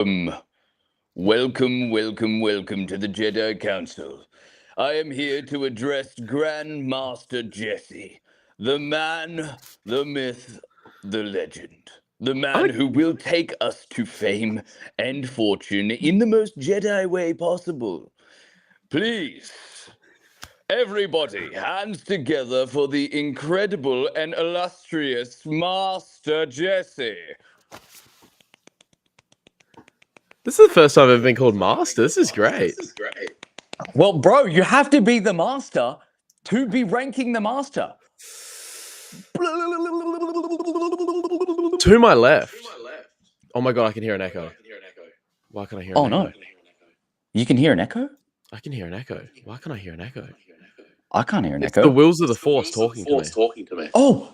Um, welcome to the Jedi Council. I am here to address Grand Master Jesse, the man, the myth, the legend. The man like- who will take us to fame and fortune in the most Jedi way possible. Please, everybody, hands together for the incredible and illustrious Master Jesse. This is the first time I've been called Master. This is great. Well, bro, you have to be the master to be ranking the master. To my left. Oh my god, I can hear an echo. Why can't I hear an Oh echo? no. You can hear an echo? I can hear an echo. Why can't I hear an echo? I can't hear an It's echo. the wheels of the Force talking to me. Oh.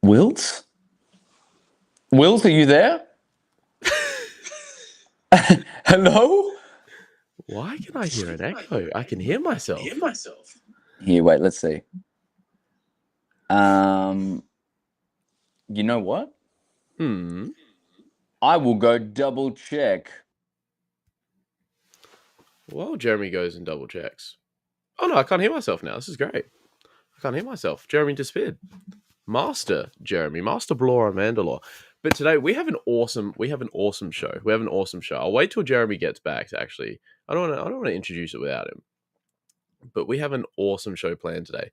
Wills? Wills, are you there? Hello? Why can I hear an echo? I can hear myself. Here, wait, let's see. You know what? I will go double check. Well, Jeremy goes and double checks. Oh no, I can't hear myself now. This is great. I can't hear myself. Jeremy disappeared. Master Jeremy, Master Blora Mandalore. But today we have an awesome show. I'll wait till Jeremy gets back to actually. I don't want to introduce it without him. But we have an awesome show planned today.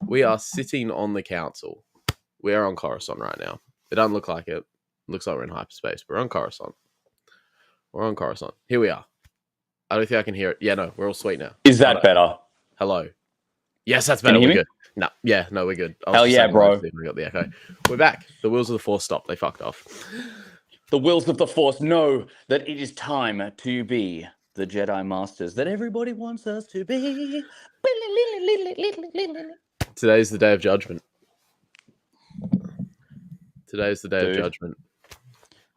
We are sitting on the council. We are on Coruscant right now. It doesn't look like it. It looks like we're in hyperspace. We're on Coruscant. Here we are. I don't think I can hear it. Yeah, no, we're all sweet now. Is that better? Hello. Yes, that's better. Can you We're hear good. No, we're good. Hell yeah, bro. We got the echo. We're back. The wheels of the Force stopped. They fucked off. The wheels of the Force know that it is time to be the Jedi Masters that everybody wants us to be. Today's the day of judgment. Of judgment.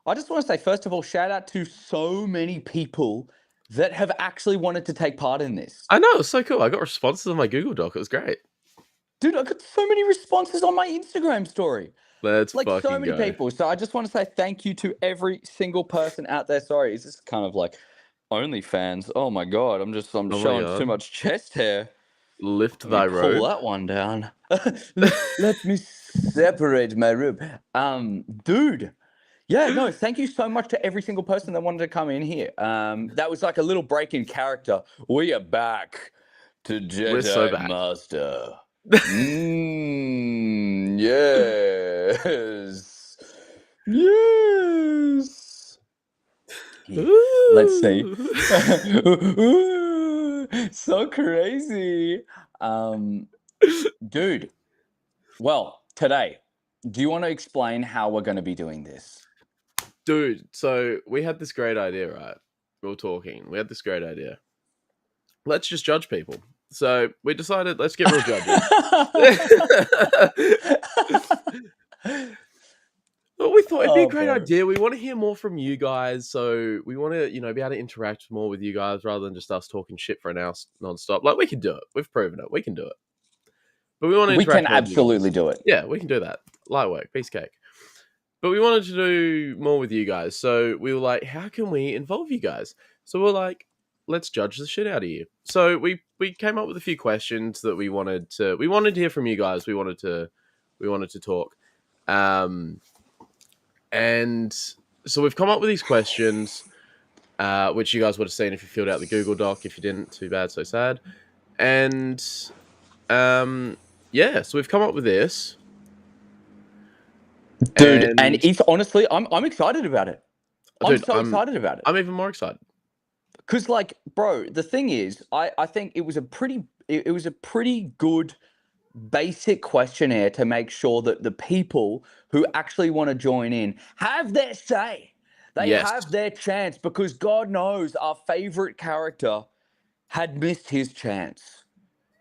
I just want to say, first of all, shout out to so many people that have actually wanted to take part in this. I know, it was so cool. I got responses on my Google Doc. It was great. Dude, I got so many responses on my Instagram story. Let's fucking so many go. people. So I just want to say thank you to every single person out there. Sorry, is this kind of like OnlyFans? Oh my god, I'm showing too much chest hair. Lift thy robe. Pull that one down. Let me separate my robe. Dude. Yeah, no, thank you so much to every single person that wanted to come in here. That was like a little break in character. We are back to Jedi Master. Yes. Let's see. So crazy. Dude. Well, today, do you want to explain how we're going to be doing this? Dude, so we had this great idea, right? We were talking. We had this great idea. Let's just judge people. So we decided, let's get real judges. Well, we thought it'd be a great idea. We want to hear more from you guys. So we want to, be able to interact more with you guys rather than just us talking shit for an hour nonstop. Like, we can do it. We've proven it. We can do it. But we want to interact. We can absolutely do it. Yeah, we can do that. Light work, piece of cake. But we wanted to do more with you guys. So we were like, how can we involve you guys? So we're like, let's judge the shit out of you. So we came up with a few questions that we wanted to hear from you guys. We wanted to talk. And so we've come up with these questions, which you guys would have seen if you filled out the Google Doc. If you didn't, too bad, so sad. And so we've come up with this. Dude, and it's honestly, I'm excited about it. I'm excited about it. I'm even more excited. Because, like, bro, the thing is, I think it was a pretty good basic questionnaire to make sure that the people who actually want to join in have their say. They have their chance, because God knows our favorite character had missed his chance.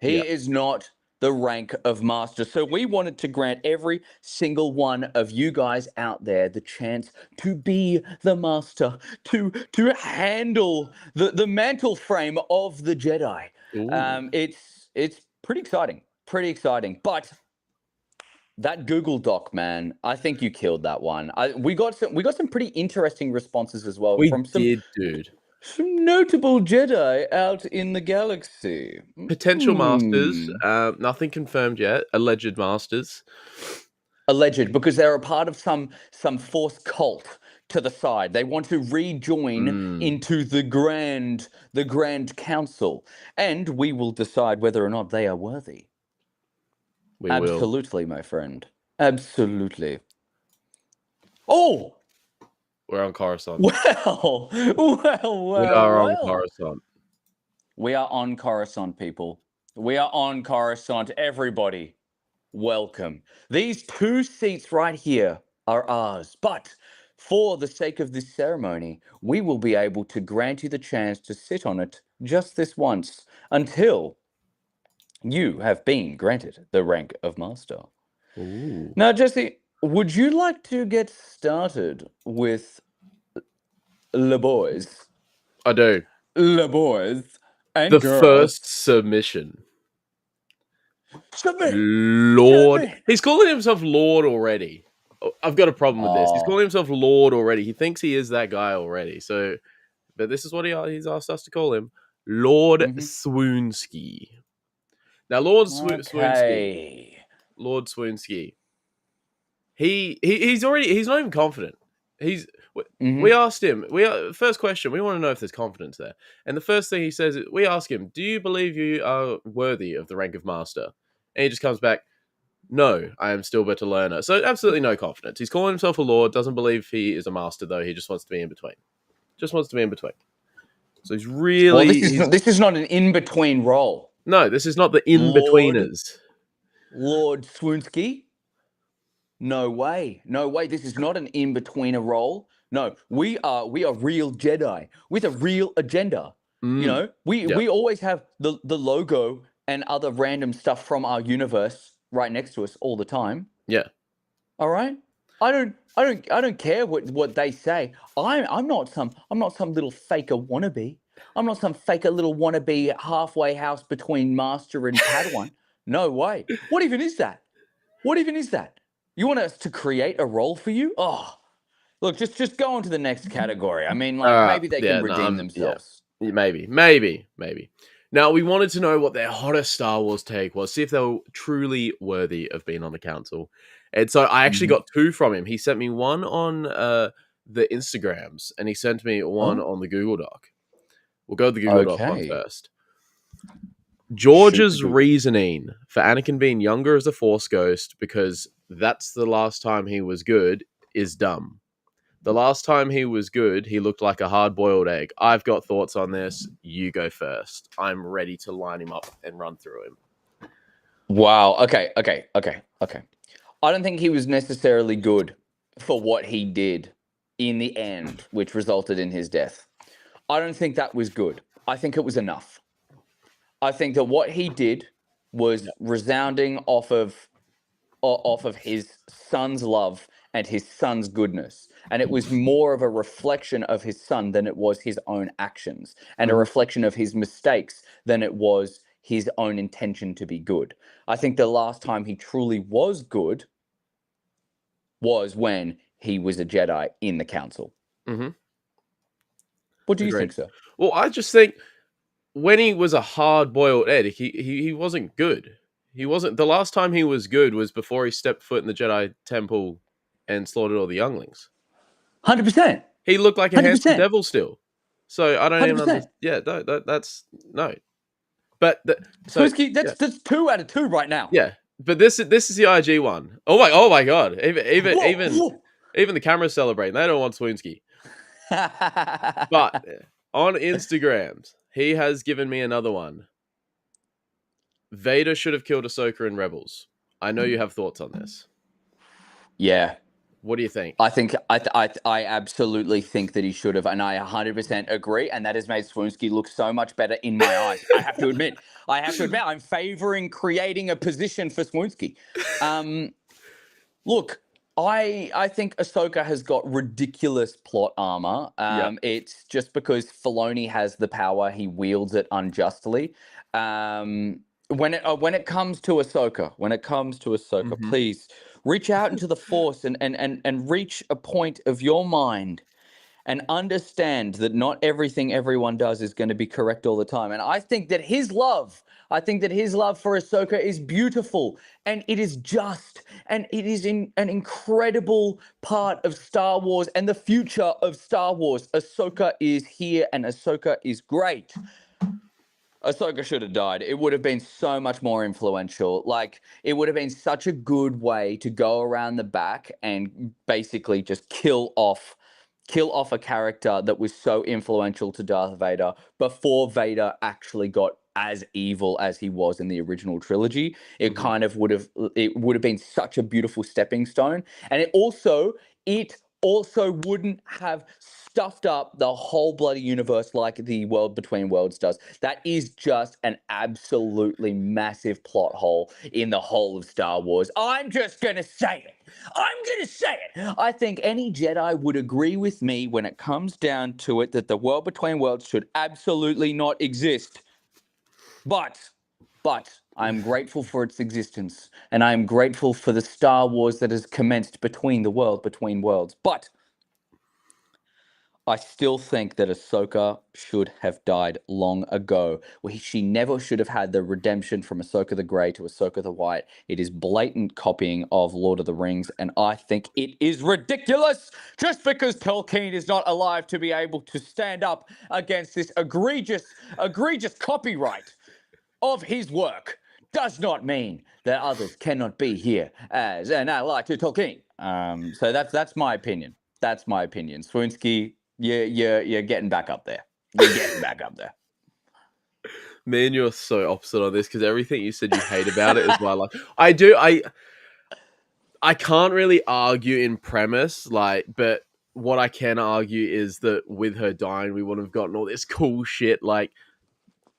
He is not the rank of master. So we wanted to grant every single one of you guys out there the chance to be the master, to handle the mantle frame of the Jedi. It's pretty exciting. But That Google Doc, man, I think you killed that one. We got some pretty interesting responses as well We from did, dude. some notable Jedi out in the galaxy. Potential masters. Hmm. Nothing confirmed yet. Alleged masters. Alleged, because they're a part of some Force cult to the side. They want to rejoin Mm, into the Grand Council, and we will decide whether or not they are worthy. we will. Absolutely, my friend. Absolutely. Oh, We're on Coruscant. well, well, We well, are on well. Coruscant. We are on Coruscant, people. We are on Coruscant. Everybody, welcome. These 2 seats right here are ours, but for the sake of this ceremony, we will be able to grant you the chance to sit on it just this once until you have been granted the rank of Master. Ooh. Now, Jesse, would you like to get started with Le Boys? I do. Le Boys and The girls. first submission. Submit! Lord. Submit! He's calling himself Lord already. I've got a problem with this. He's Oh. calling himself Lord already. He thinks he is that guy already. So, but this is what he's asked us to call him. Lord Mm-hmm. Swoonsky. Now, Lord Swoonsky. Okay. Lord Swoonsky. He's not even confident. He's Mm-hmm. we asked him. First question. We want to know if there's confidence there. And the first thing he says is, we ask him, "Do you believe you are worthy of the rank of master?" And he just comes back, "No, I am still but a learner." So absolutely no confidence. He's calling himself a lord. Doesn't believe he is a master though. He just wants to be in between. Just wants to be in between. So he's Well, really he's this is not an in-between role. no. This is not the in Lord betweeners. Swoonsky. No way. No way. This is not an in-betweener role. No, we are real Jedi with a real agenda. You Mm, know, we yeah, we always have the logo and other random stuff from our universe right next to us all the time. yeah. All right. I don't care what they say. I'm not some little faker wannabe. I'm not some faker little wannabe halfway house between master and Padawan. No way. What even is that? What even is that? You want us to create a role for you? Oh, look, just go on to the next category. I mean, like maybe they can Yeah, no, redeem yeah, themselves. maybe. Now we wanted to know what their hottest Star Wars take was, see if they were truly worthy of being on the council. And so I actually Mhm. got 2 from him. He sent me one on the Instagrams, and he sent me one Oh, on the Google Doc. We'll go with the Google Doc one okay. first. Shoot the George's Google. reasoning for Anakin being younger as a Force ghost, because that's the last time he was good, is dumb. The last time he was good, he looked like a hard boiled egg. I've got thoughts on this. You go first. I'm ready to line him up and run through him. Wow. Okay. I don't think he was necessarily good for what he did in the end, which resulted in his death. I don't think that was good. I think it was enough. I think that what he did was Yeah. resounding off of his son's love and his son's goodness. And it was more of a reflection of his son than it was his own actions, and a Mhm. reflection of his mistakes than it was his own intention to be good. I think the last time he truly was good was when he was a Jedi in the council. Mhm. What do you Agreed. think, sir? Well, I just think when he was a hard boiled egg, he wasn't good. He wasn't. The last time he was good was before he stepped foot in the Jedi Temple and slaughtered all the younglings. 100%. He looked like a handsome 100%. devil still. So I don't even understand. 100%. Yeah, no, that's no. But so Swirsky, yeah. that's 2 out of 2 right now. Yeah, but this is the IG one. Oh my god! Whoa, whoa. Even the camera's celebrating. They don't want Swoonsky. But on Instagrams, he has given me another one. Vader should have killed Ahsoka in Rebels. I know you have thoughts on this. Yeah, What do you think? I absolutely think that he should have, and I 100% agree. And that has made Swoonsky look so much better in my eyes. I have to admit, I'm favoring creating a position for Swoonsky. Look, I think Ahsoka has got ridiculous plot armor. Yeah. It's just because Filoni has the power, he wields it unjustly. when it comes to Ahsoka, Hmm. please reach out into the Force and reach a point of your mind and understand that not everything everyone does is going to be correct all the time. And I think that his love for Ahsoka is beautiful, and it is just, and it is an incredible part of Star Wars and the future of Star Wars. Ahsoka is here, and Ahsoka is great. Ahsoka should have died. It would have been so much more influential. Like, it would have been such a good way to go around the back and basically just kill off a character that was so influential to Darth Vader before Vader actually got as evil as he was in the original trilogy. Hmm. It would have been such a beautiful stepping stone. And it also wouldn't have stuffed up the whole bloody universe like the World Between Worlds does. That is just an absolutely massive plot hole in the whole of Star Wars. I'm just going to say it. I think any Jedi would agree with me when it comes down to it that the World Between Worlds should absolutely not exist. But I'm grateful for its existence, and I'm grateful for the Star Wars that has commenced between the World Between Worlds. But I still think that Ahsoka should have died long ago. She never should have had the redemption from Ahsoka the Grey to Ahsoka the White. It is blatant copying of Lord of the Rings, and I think it is ridiculous just because Tolkien is not alive to be able to stand up against this egregious copyright of his work does not mean that others cannot be here as an ally to Tolkien. So that's my opinion. That's my opinion. Swoonsky, you're getting back up there. You're getting back up there. Me and you're so opposite on this because everything you said you hate about it is why I like. I do. I can't really argue in premise, like, but what I can argue is that with her dying, we wouldn't have gotten all this cool shit like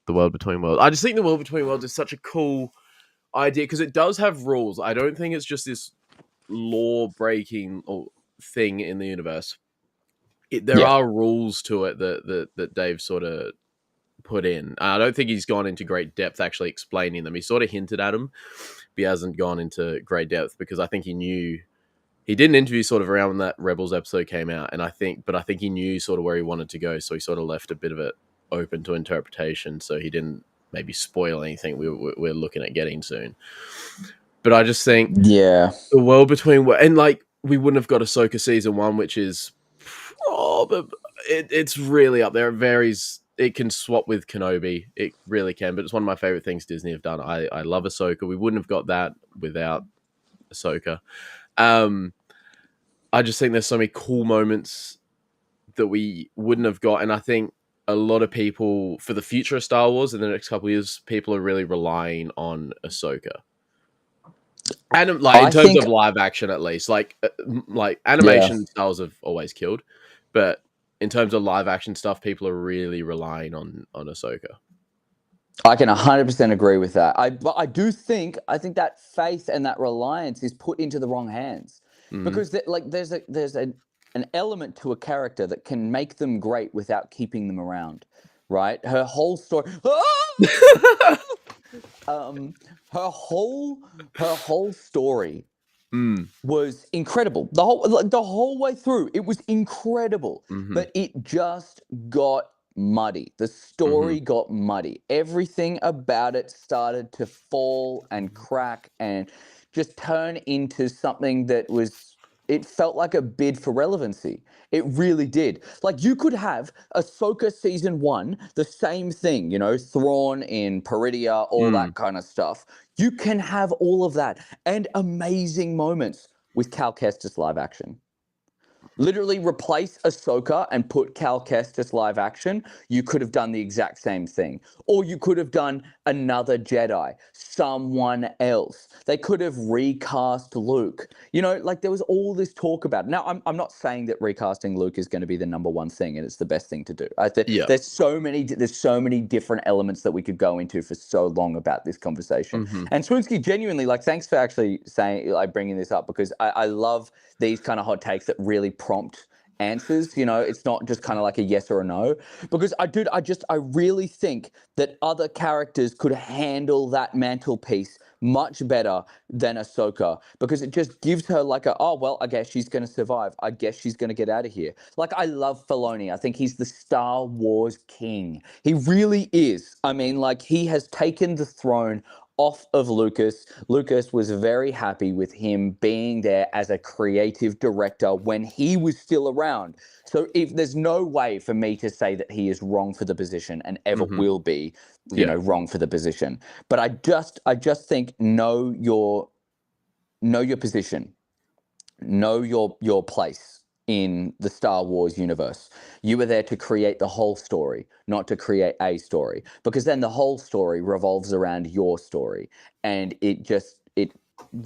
the World Between Worlds. I just think the World Between Worlds is such a cool idea because it does have rules. I don't think it's just this law breaking thing in the universe. There Yeah. are rules to it that Dave sort of put in. I don't think he's gone into great depth actually explaining them. He sort of hinted at them, but he hasn't gone into great depth because I think he did an interview sort of around when that Rebels episode came out, and I think he knew sort of where he wanted to go, so he sort of left a bit of it open to interpretation, so he didn't maybe spoil anything we're looking at getting soon. But I just think Yeah. the world between and like we wouldn't have got Ahsoka season 1, which is but it's really up there. It varies. It can swap with Kenobi. It really can, but it's one of my favorite things Disney have done. I love Ahsoka. We wouldn't have got that without Ahsoka. I just think there's so many cool moments that we wouldn't have got, and I think a lot of people for the future of Star Wars in the next couple of years, people are really relying on Ahsoka. And like in I terms think, of live action, at least, like yeah, animation styles have always killed, but in terms of live action stuff, people are really relying on Ahsoka. I can 100% agree with that. But I think that faith and that reliance is put into the wrong hands, Mm-hmm. because an element to a character that can make them great without keeping them around, right? Her whole story. Her whole story Mm. was incredible. The whole way through, it was incredible. Mm-hmm. But it just got muddy. The Mm-hmm. story got muddy. Everything about it started to fall and crack and just turn into something that was. It felt like a bid for relevancy. It really did. Like, you could have Ahsoka season 1, the same thing, Thrawn in Peridia, all Mm. that kind of stuff. You can have all of that and amazing moments with Cal Kestis live action. Literally replace Ahsoka and put Cal Kestis live action. You could have done the exact same thing. Or you could have done another Jedi, someone else. They could have recast Luke. Like, there was all this talk about it. Now, I'm not saying that recasting Luke is going to be the number one thing and it's the best thing to do. Yeah. There's so many different elements that we could go into for so long about this conversation. Mm-hmm. And Swoonsky, genuinely, like, thanks for actually bringing this up, because I love these kind of hot takes that really prompt answers. It's not just kind of like a yes or a no. Because I really think that other characters could handle that mantelpiece much better than Ahsoka, because it just gives her like oh well, I guess she's going to survive. I guess she's going to get out of here. Like, I love Filoni. I think he's the Star Wars king. He really is. I mean, like, he has taken the throne off of Lucas. Lucas was very happy with him being there as a creative director when he was still around. So if there's no way for me to say that he is wrong for the position and ever will be, wrong for the position. But I just think know your position, know your place in the Star Wars universe. You were there to create the whole story, not to create a story, because then the whole story revolves around your story, and it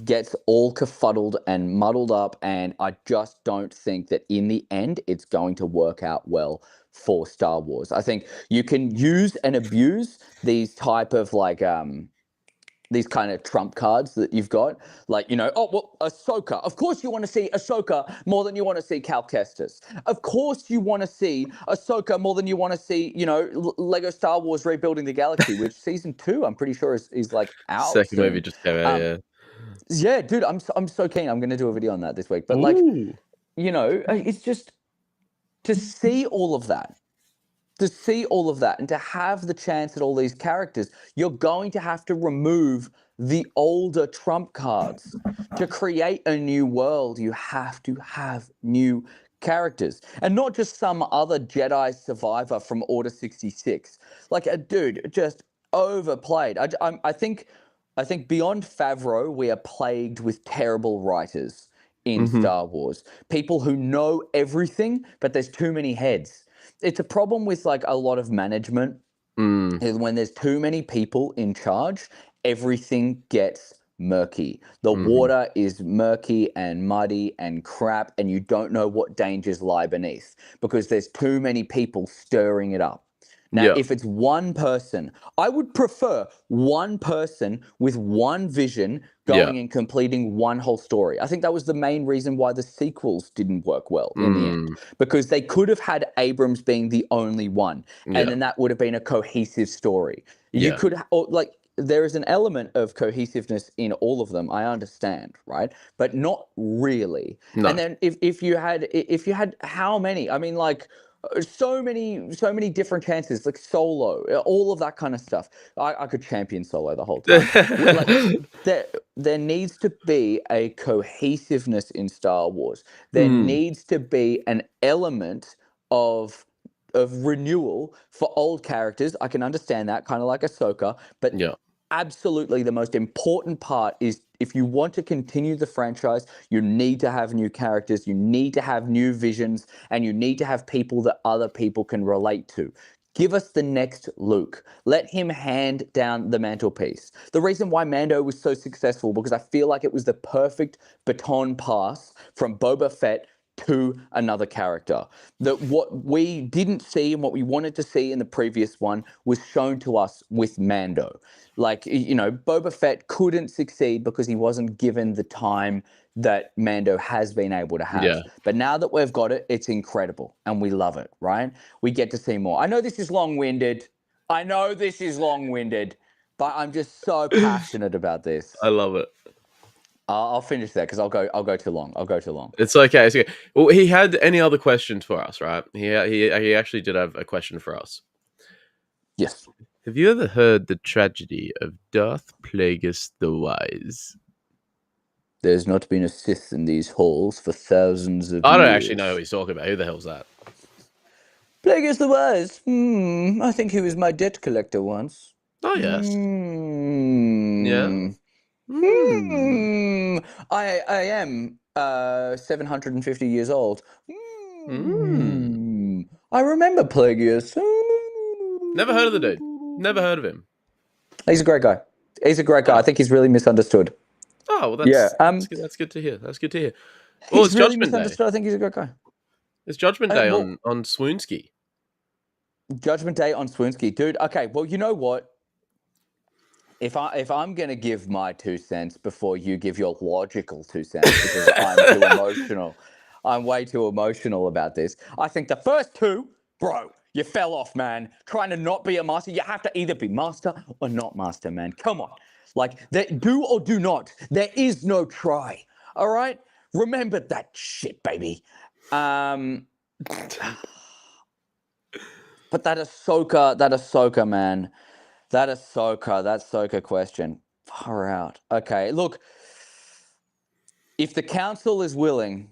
gets all kerfuddled and muddled up, and I just don't think that in the end it's going to work out well for Star Wars. I think you can use and abuse these type of these kind of trump cards that you've got, like, oh, well, Ahsoka. Of course you want to see Ahsoka more than you want to see Cal Kestis. Of course you want to see Ahsoka more than you want to see, Lego Star Wars Rebuilding the Galaxy, which season 2, I'm pretty sure is like out Second movie soon. just came out, yeah. Yeah, dude, I'm so keen. I'm going to do a video on that this week. But Ooh. it's just to see all of that. And to have the chance at all these characters, you're going to have to remove the older trump cards. To create a new world, you have to have new characters. And not just some other Jedi survivor from Order 66. Like, a dude just overplayed. I think beyond Favreau, we are plagued with terrible writers in Star Wars. People who know everything, but there's too many heads. It's a problem with like a lot of management. Is when there's too many people in charge, everything gets murky. The water is murky and muddy and crap, and you don't know what dangers lie beneath because there's too many people stirring it up. Now, if it's one person, I would prefer one person with one vision going and completing one whole story. I think that was the main reason why the sequels didn't work well in the end, because they could have had Abrams being the only one, and then that would have been a cohesive story. You could, there is an element of cohesiveness in all of them, I understand, right? But not really. No. And then if you had how many? I mean, like, so many different chances, like Solo, all of that kind of stuff. I could champion Solo the whole time. Like, there needs to be a cohesiveness in Star Wars. There needs to be an element of renewal for old characters. I can understand that, kind of like Ahsoka, but absolutely the most important part is, if you want to continue the franchise, you need to have new characters, you need to have new visions, and you need to have people that other people can relate to. Give us the next Luke. Let him hand down the mantelpiece. The reason why Mando was so successful, because I feel like it was the perfect baton pass from Boba Fett to another character. That what we didn't see and what we wanted to see in the previous one was shown to us with Mando. Like, Boba Fett couldn't succeed because he wasn't given the time that Mando has been able to have. Yeah. But now that we've got it, it's incredible and we love it, right? We get to see more. I know this is long-winded, but I'm just so passionate about this. I love it. I'll finish that because I'll go too long. It's okay. It's okay. Well, he had any other questions for us, right? He actually did have a question for us. Yes. Have you ever heard the tragedy of Darth Plagueis the Wise? There's not been a Sith in these halls for thousands of years. I don't actually know who he's talking about. Who the hell's that? Plagueis the Wise. I think he was my debt collector once. Oh, yes. Yeah. I am 750 years old. I remember Plagueis. Never heard of the dude. Never heard of him. He's a great guy. I think he's really misunderstood. Oh, well, that's good to hear. That's good to hear. Well, it's really Judgment Day. I think he's a great guy. It's Judgment Day on Swoonsky. Judgment Day on Swoonsky. Dude, okay, well, you know what? If I'm going to give my 2 cents before you give your logical 2 cents because I'm too emotional, I'm way too emotional about this. I think the first two, bro, you fell off, man. Trying to not be a master. You have to either be master or not master, man. Come on. Like, do or do not. There is no try. All right? Remember that shit, baby. But that Ahsoka, man. That Ahsoka question. Far out. Okay, look. If the council is willing,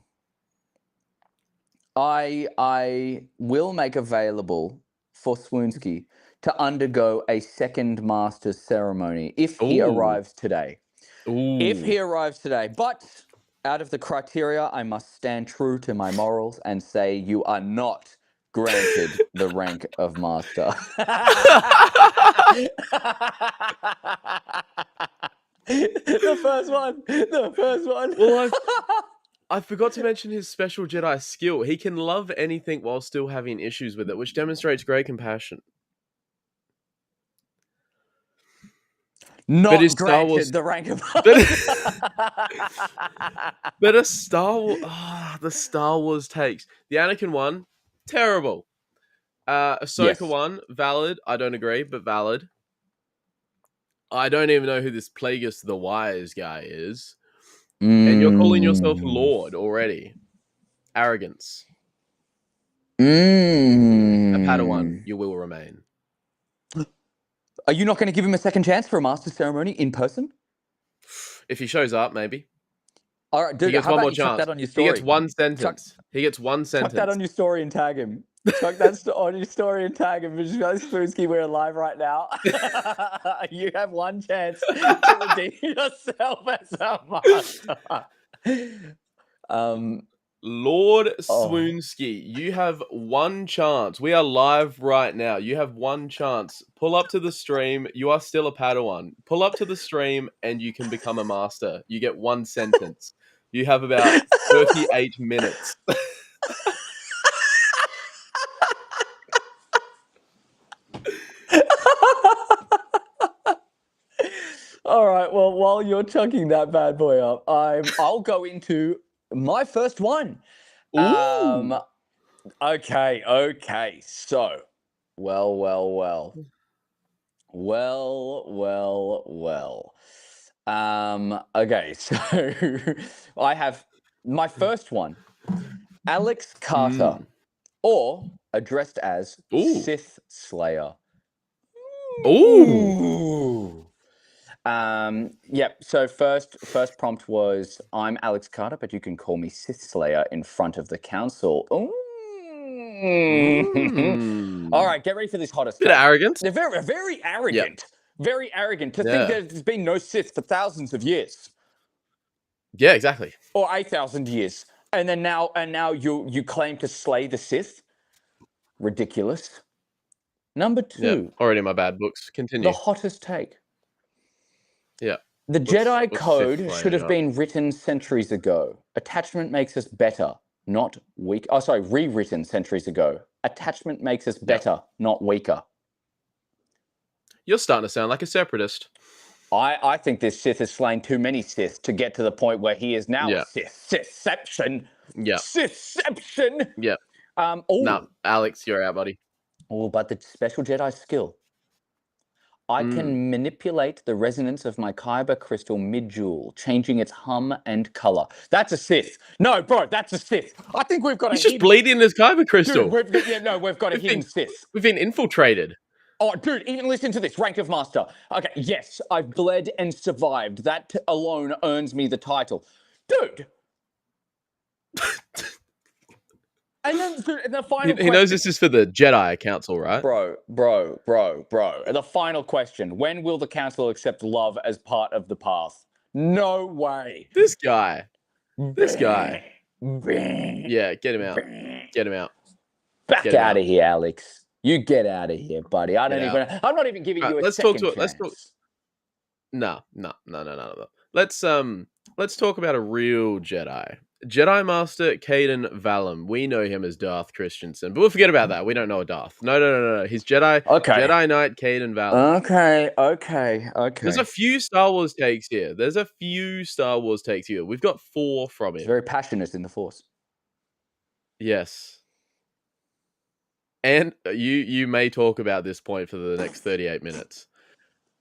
I will make available for Swoonsky to undergo a second master's ceremony if he arrives today. If he arrives today. But out of the criteria, I must stand true to my morals and say you are not granted the rank of master. The first one. Well, I forgot to mention his special Jedi skill. He can love anything while still having issues with it, which demonstrates great compassion. Not his granted Star Wars, the rank of but a Star Wars, the Star Wars takes. The Anakin one, terrible. Ahsoka Yes. one, valid. I don't agree, but valid. I don't even know who this Plagueis the Wise guy is. And you're calling yourself Lord already. Arrogance. A Padawan, you will remain. Are you not going to give him a second chance for a master ceremony in person? If he shows up, maybe. All right, dude, He gets how one about more you chuck chance. that on your story? He gets one sentence. Chuck that on your story and tag him. Chuck that on your story and tag him. Spoonsky, we're alive right now. You have one chance to redeem yourself as a master. Lord Swoonsky, you have one chance. We are live right now. You have one chance. Pull up to the stream. You are still a Padawan. Pull up to the stream and you can become a master. You get one sentence. You have about 38 minutes. All right. Well, while you're chucking that bad boy up, I'll go into my first one. Ooh. Okay. So, well. Okay, so I have my first one, Alex Carter, or addressed as Sith Slayer. Ooh. Yep. So first prompt was, I'm Alex Carter, but you can call me Sith Slayer in front of the council. Ooh. All right, get ready for this hottest. Bit of arrogance. They're very arrogant. Yep. Very arrogant to think that there's been no Sith for thousands of years. Yeah, exactly. Or 8,000 years. And now you claim to slay the Sith? Ridiculous. Number 2. Yep. Already in my bad books. Continue. The hottest take. Yeah. The Jedi Code should have been written centuries ago. Attachment makes us better, not weak. Oh, sorry, rewritten centuries ago. Attachment makes us better, not weaker. You're starting to sound like a separatist. I think this Sith has slain too many Sith to get to the point where he is now a Sith. Sithception. Yeah. Sithception. Yeah. No, Alex, you're out, buddy. Oh, but the special Jedi skill. I can manipulate the resonance of my Kyber crystal mid-joule, changing its hum and color. That's a Sith. No, bro, that's a Sith. I think we've got He's just bleeding his Kyber crystal. Dude, we've got a hidden Sith. We've been infiltrated. Oh, dude, even listen to this. Rank of Master. Okay, yes, I've bled and survived. That alone earns me the title. Dude. And then the final question. He knows this is for the Jedi Council, right? Bro. The final question. When will the Council accept love as part of the path? No way. This guy. Yeah, get him out. Get him out. Back out of here, Alex. You get out of here, buddy. I'm not even giving you a second chance. Let's talk. No. Let's talk about a real Jedi. Jedi Master Caden Vallum. We know him as Darth Christensen, but we'll forget about that. We don't know a Darth. No. He's Jedi. Okay. Jedi Knight Caden Vallum. Okay. There's a few Star Wars takes here. We've got 4 from him. He's very passionate in the Force. Yes. And you may talk about this point for the next 38 minutes.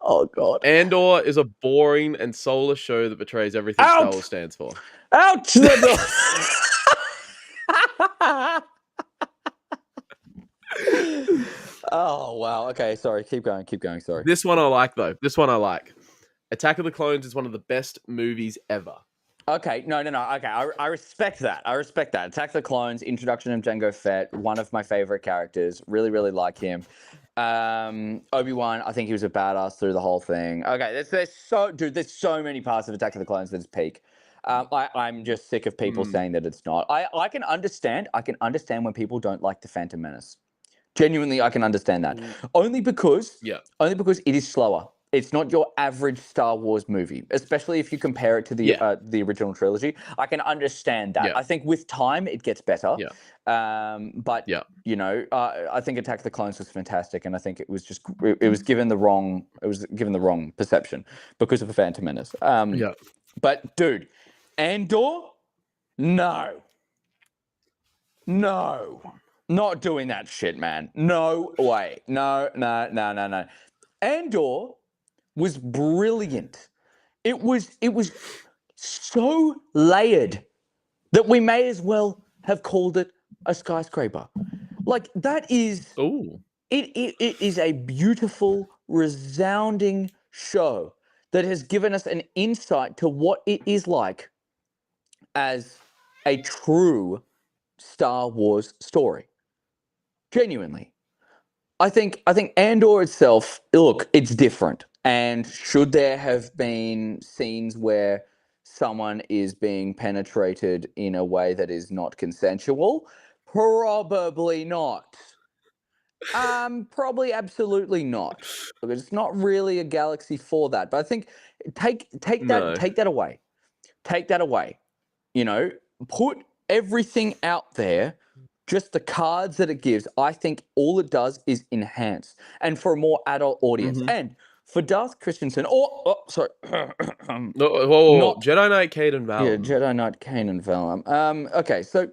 Oh God. Andor is a boring and soulless show that betrays everything Star Wars Out! stands for. Ouch! That's Oh wow. Okay, sorry. Keep going. Keep going. Sorry. This one I like, though. This one I like. Attack of the Clones is one of the best movies ever. Okay, no. Okay, I respect that. I respect that. Attack the Clones, introduction of Jango Fett, one of my favorite characters. Really, really like him. Obi-Wan, I think he was a badass through the whole thing. Okay, there's so many parts of Attack of the Clones that's peak. I'm just sick of people saying that it's not. I can understand. I can understand when people don't like the Phantom Menace. Genuinely, I can understand that. Only because Yeah. it is slower. It's not your average Star Wars movie, especially if you compare it to the original trilogy. I can understand that. Yeah. I think with time it gets better. Yeah. But Yeah. I think Attack of the Clones was fantastic, and I think it was given the wrong perception because of the Phantom Menace. Yeah. But dude, Andor, no. Not doing that shit, man. No way. No. Andor was brilliant. It was so layered that we may as well have called it a skyscraper. Like that is Ooh. it is a beautiful, resounding show that has given us an insight to what it is like as a true Star Wars story. Genuinely. I think Andor itself, look, it's different. And should there have been scenes where someone is being penetrated in a way that is not consensual? Probably not. Probably absolutely not. Because it's not really a galaxy for that. But I think take No. that away. Take that away. Put everything out there, just the cards that it gives. I think all it does is enhance, and for a more adult audience. And for Darth Christensen, sorry, No, whoa. not Jedi Knight Caden Valen. Jedi Knight Kanan Vellum. Okay, so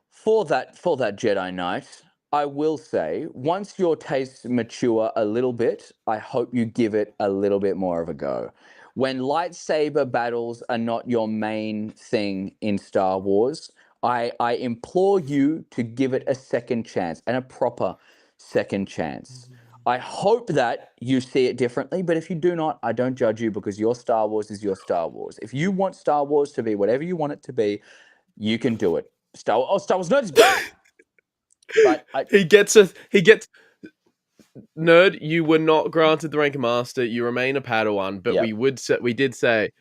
for that Jedi Knight, I will say, once your tastes mature a little bit, I hope you give it a little bit more of a go. When lightsaber battles are not your main thing in Star Wars, I implore you to give it a second chance, and a proper second chance. I hope that you see it differently, but if you do not, I don't judge you, because your Star Wars is your Star Wars. If you want Star Wars to be whatever you want it to be, you can do it. Star Wars Nerd is back! But he gets nerd. You were not granted the rank of master. You remain a Padawan, but we did say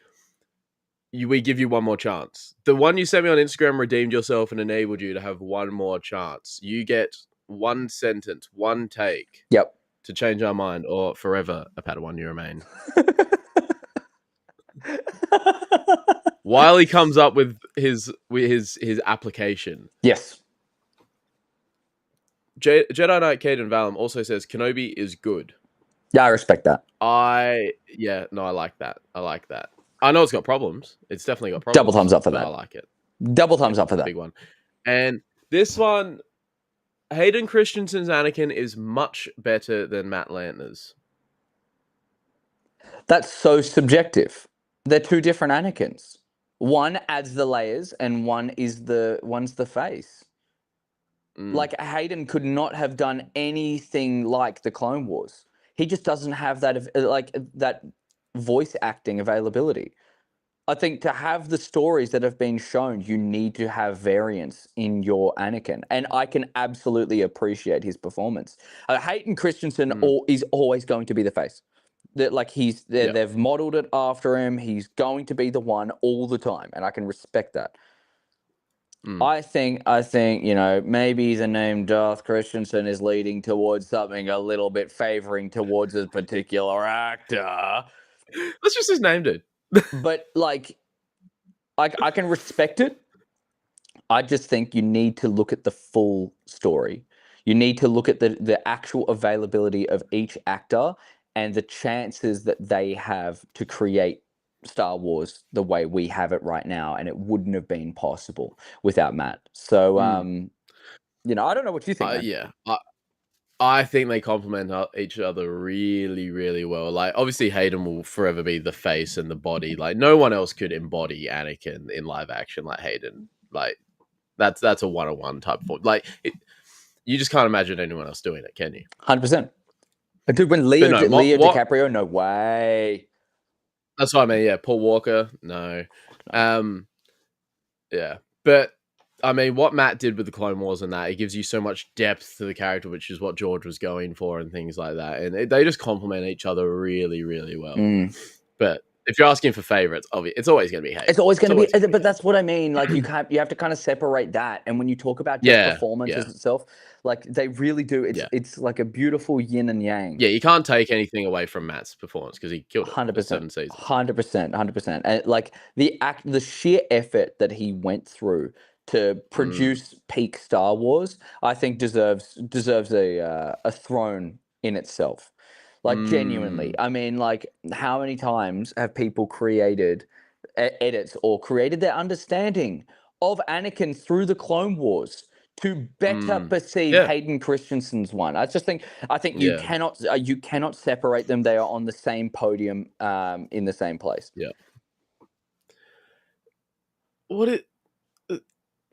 we give you one more chance. The one you sent me on Instagram redeemed yourself and enabled you to have one more chance. You get one sentence, one take. Yep. To change our mind, or forever a Padawan you remain. Wiley comes up with his application. Yes. Jedi Knight Caden Vallum also says Kenobi is good. Yeah, I respect that. I like that. I know it's got problems. It's definitely got problems. Double thumbs up for that. I like it. Double thumbs up for that. Big one. And this one, Hayden Christensen's Anakin is much better than Matt Lantner's. That's so subjective. They're two different Anakins. One adds the layers, and one's the face. Like, Hayden could not have done anything like the Clone Wars. He just doesn't have that voice acting availability. I think to have the stories that have been shown, you need to have variance in your Anakin, and I can absolutely appreciate his performance. Hayden Christensen is always going to be the face. They've modeled it after him. He's going to be the one all the time, and I can respect that. I think maybe the name Darth Christensen is leading towards something a little bit favoring towards a particular actor. That's just his name, dude. But I can respect it. I just think you need to look at the full story. You need to look at the actual availability of each actor and the chances that they have to create Star Wars the way we have it right now, and it wouldn't have been possible without Matt. So, you know, I don't know what you think, man. Yeah, I think they complement each other really, really well. Like, obviously, Hayden will forever be the face and the body. Like, no one else could embody Anakin in live action like Hayden. Like, that's a 101 type of form. Like, you just can't imagine anyone else doing it, can you? 100%. Dude, when But Leo no, Leo what? DiCaprio, no way. That's what I mean. Yeah, Paul Walker, no. Yeah, but I mean, what Matt did with the Clone Wars and that, it gives you so much depth to the character, which is what George was going for and things like that. And they just complement each other really, really well. But if you're asking for favorites, it's always going to be Hayden. It's always going to be, but that's what I mean. Like you have to kind of separate that. And when you talk about just performances itself, like they really do. It's like a beautiful yin and yang. Yeah, you can't take anything away from Matt's performance because he killed it 100%, for 7 seasons. 100%. And like the sheer effort that he went through to produce peak Star Wars, I think deserves a throne in itself. Like genuinely, I mean, like how many times have people created edits or created their understanding of Anakin through the Clone Wars to better perceive Hayden Christensen's one? I think you cannot separate them. They are on the same podium, in the same place. Yeah.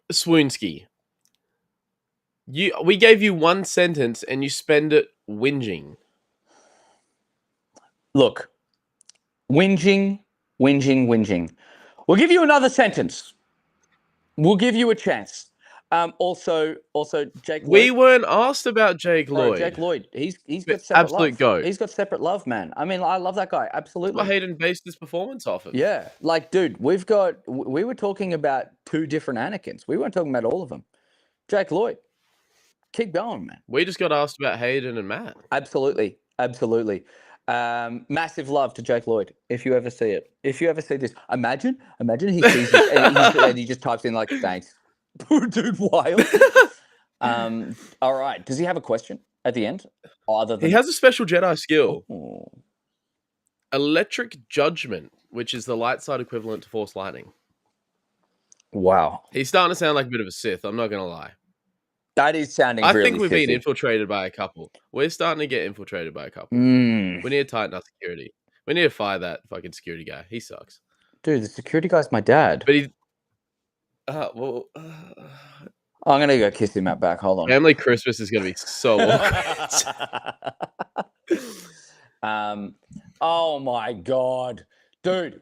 Swoonsky, we gave you one sentence and you spend it whinging. Look, whinging. We'll give you another sentence. We'll give you a chance. Also, Jake Lloyd. We weren't asked about Jake Lloyd. Bro, Jake Lloyd, he's got separate absolute love. goat. He's got separate love, man. I mean, I love that guy. Absolutely. That's what Hayden based his performance off of. Yeah, like, dude, we were talking about 2 different Anakins. We weren't talking about all of them. Jake Lloyd, keep going, man. We just got asked about Hayden and Matt. Absolutely. Massive love to Jake Lloyd. If you ever see it, if you ever see this, imagine he sees this and he just types in like, thanks. Dude, wild. All right. Does he have a question at the end? Other than he has a special Jedi skill. Oh. Electric Judgment, which is the light side equivalent to Force Lightning. Wow. He's starting to sound like a bit of a Sith, I'm not going to lie. That is sounding I really think we've Sith-y. been infiltrated by a couple. We're starting to get infiltrated by a couple. We need to tighten up security. We need to fire that fucking security guy. He sucks. Dude, the security guy's my dad. But he... I'm going to go kiss him out back. Hold on. Family Christmas is going to be so awkward. Oh my God. Dude,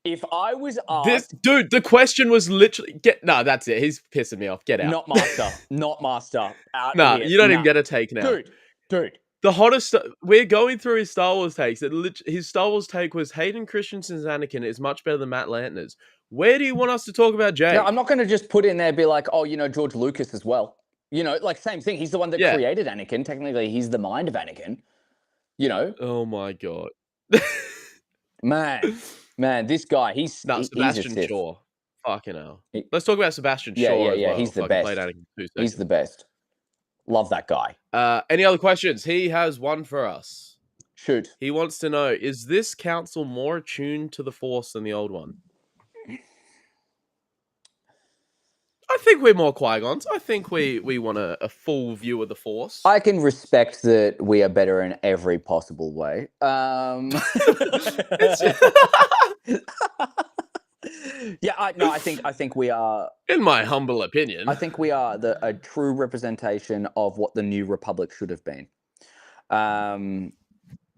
if I was asked... Dude, the question was literally... No, that's it. He's pissing me off. Get out. Not master. No, you don't even get a take now. Dude. The hottest... We're going through his Star Wars takes. His Star Wars take was Hayden Christensen's Anakin is much better than Matt Lantner's. Where do you want us to talk about Jake? No, I'm not going to just put in there be like, oh, you know, George Lucas as well. You know, like same thing. He's the one that created Anakin. Technically, he's the mind of Anakin. You know? Oh my God. Man, this guy, Sebastian Shaw. Fucking hell. Let's talk about Sebastian Shaw as well. He's the best. He's the best. Love that guy. Any other questions? He has one for us. Shoot. He wants to know, is this council more attuned to the Force than the old one? I think we're more Qui-Gons. I think we want a full view of the Force. I can respect that we are better in every possible way. I think we are. In my humble opinion, I think we are a true representation of what the New Republic should have been,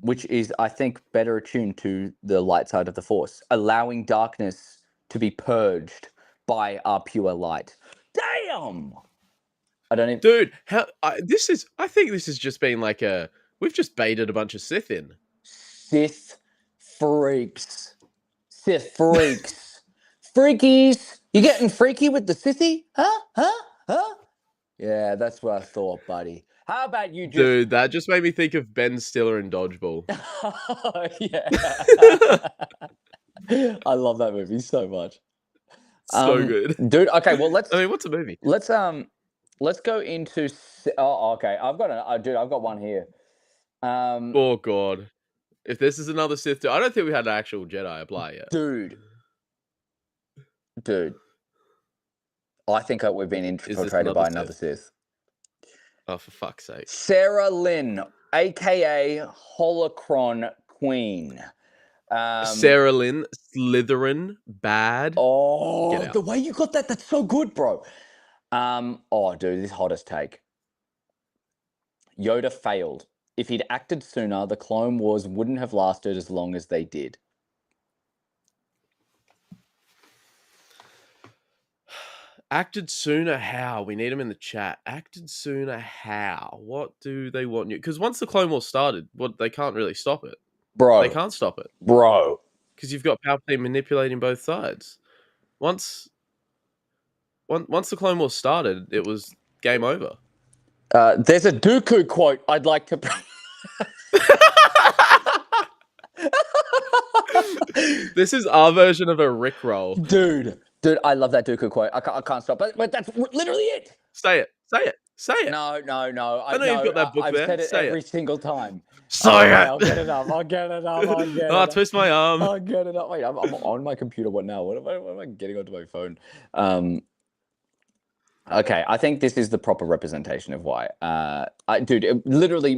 which is, I think, better attuned to the light side of the Force, allowing darkness to be purged by our pure light. Damn! I don't even... Dude, I think this has just been like we've just baited a bunch of Sith in. Sith freaks. Freakies! You getting freaky with the Sithy? Huh? Yeah, that's what I thought, buddy. How about you just... Dude, that just made me think of Ben Stiller in Dodgeball. Yeah. I love that movie so much. So good, dude. Okay, well, let's. I mean, what's a movie? Let's go into. Oh, okay. I've got one here. Oh God. If this is another Sith, I don't think we had an actual Jedi apply yet. Dude. I think we've been infiltrated by another Sith. Oh, for fuck's sake. Sarah Lynn, a.k.a. Holocron Queen. Sarah Lynn, Slytherin, bad. Oh, the way you got that's so good, bro. Oh, dude, this hottest take. Yoda failed. If he'd acted sooner, the Clone Wars wouldn't have lasted as long as they did. Acted sooner how? We need him in the chat. Acted sooner how? What do they want you? Because once the Clone Wars started, they can't really stop it. Bro. They can't stop it. Bro. Because you've got Palpatine manipulating both sides. Once the Clone Wars started, it was game over. There's a Dooku quote I'd like to... This is our version of a Rickroll. Dude, I love that Dooku quote. I can't stop. But that's literally it. Say it. No. I know you've got that book I've there. said it every single time. Say it. I'll get it up. Oh, twist my arm. I'll get it up. Wait, I'm on my computer. What now? What am I getting onto my phone? Okay, I think this is the proper representation of why. Literally,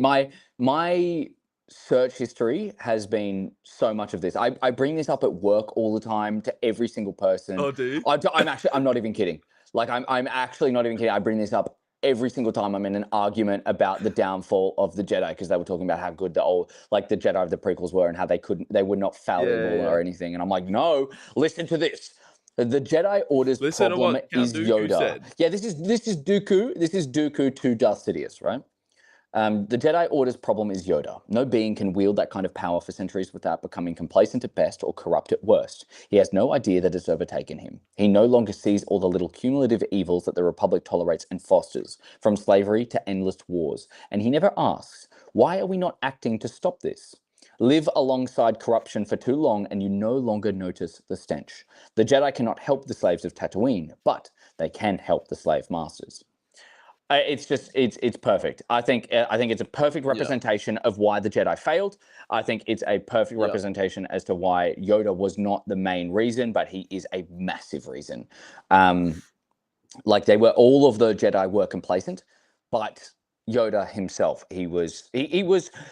my search history has been so much of this. I bring this up at work all the time to every single person. Oh, dude. I'm not even kidding. Like, I'm actually not even kidding. I bring this up every single time I'm in an argument about the downfall of the Jedi, because they were talking about how good the Jedi of the prequels were and how they were not fallible or anything. And I'm like, no, listen to this. The Jedi Order's problem is Yoda. Said. Yeah, this is Dooku. This is Dooku to Darth Sidious, right? The Jedi Order's problem is Yoda. No being can wield that kind of power for centuries without becoming complacent at best or corrupt at worst. He has no idea that it's overtaken him. He no longer sees all the little cumulative evils that the Republic tolerates and fosters, from slavery to endless wars. And he never asks, why are we not acting to stop this? Live alongside corruption for too long and you no longer notice the stench. The Jedi cannot help the slaves of Tatooine, but they can help the slave masters. It's perfect. I think it's a perfect representation of why the Jedi failed. I think it's a perfect representation as to why Yoda was not the main reason, but he is a massive reason. Like, all of the Jedi were complacent, but Yoda himself, he was.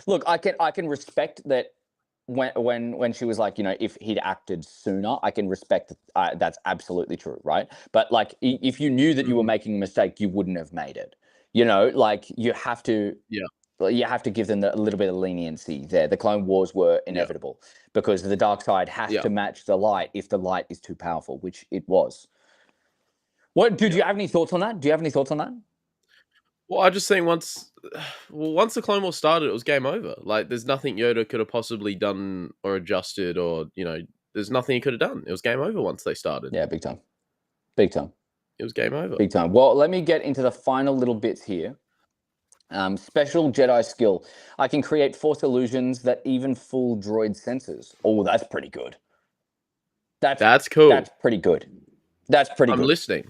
Look, I can respect that. When she was like, if he'd acted sooner, I can respect that's absolutely true, right? But like, if you knew that you were making a mistake, you wouldn't have made it. Like, you have to give them a little bit of leniency there. The Clone Wars were inevitable because the dark side has to match the light if the light is too powerful, which it was. What, dude? Do you have any thoughts on that? Well, I just think once the Clone Wars started, it was game over. Like, there's nothing Yoda could have possibly done or adjusted, or there's nothing he could have done. It was game over once they started. Yeah, big time. It was game over. Big time. Well, let me get into the final little bits here. Special Jedi skill. I can create force illusions that even fool droid sensors. Oh, that's pretty good. That's cool. That's pretty good. I'm listening.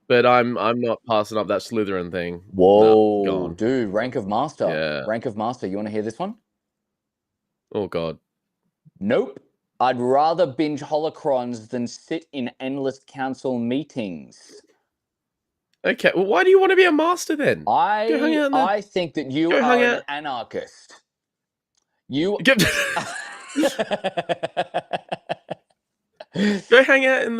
But I'm not passing up that Slytherin thing. Whoa, no, dude! Rank of Master. Yeah. Rank of Master. You want to hear this one? Oh God. Nope. I'd rather binge holocrons than sit in endless council meetings. Okay. Well, why do you want to be a master then? I think that you are an anarchist. You. Go hang out in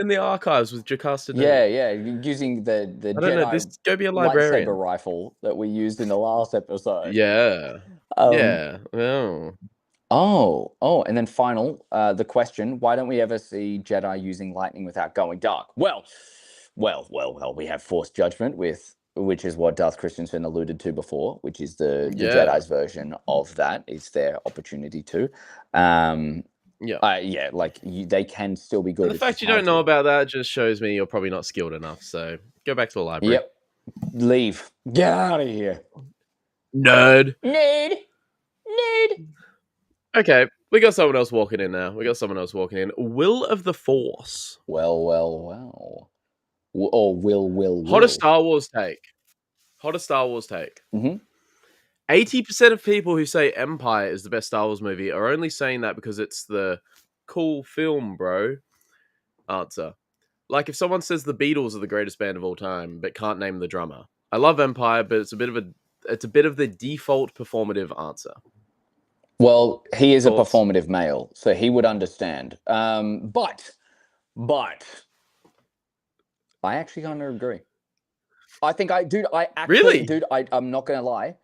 the archives with Jocasta. Yeah, using the I don't know. Go be a librarian. Lightsaber rifle that we used in the last episode. Yeah. Oh, and then final, the question: why don't we ever see Jedi using lightning without going dark? Well. We have Force Judgment which is what Darth Christensen alluded to before, which is the Jedi's version of that. It's their opportunity to. They can still be good. And the fact you don't know about that just shows me you're probably not skilled enough. So go back to the library. Yep. Leave. Get out of here. Nerd. Okay, we got someone else walking in now. Will of the Force. Well. Or will. Hottest Star Wars take. Mm-hmm. 80% of people who say Empire is the best Star Wars movie are only saying that because it's the cool film, bro. Answer. Like if someone says the Beatles are the greatest band of all time but can't name the drummer. I love Empire, but it's a bit of the default performative answer. Well, he is a Thoughts? performative male, so he would understand. But I actually kind of agree. I think Really? I'm not gonna lie.